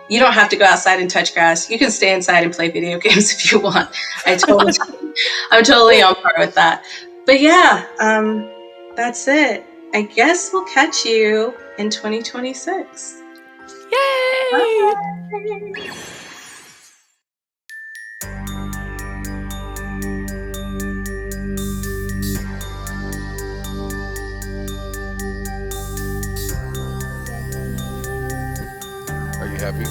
You don't have to go outside and touch grass. You can stay inside and play video games if you want. I'm totally on par with that. But yeah, that's it. I guess we'll catch you in 2026. Yay! Bye. Are you happy?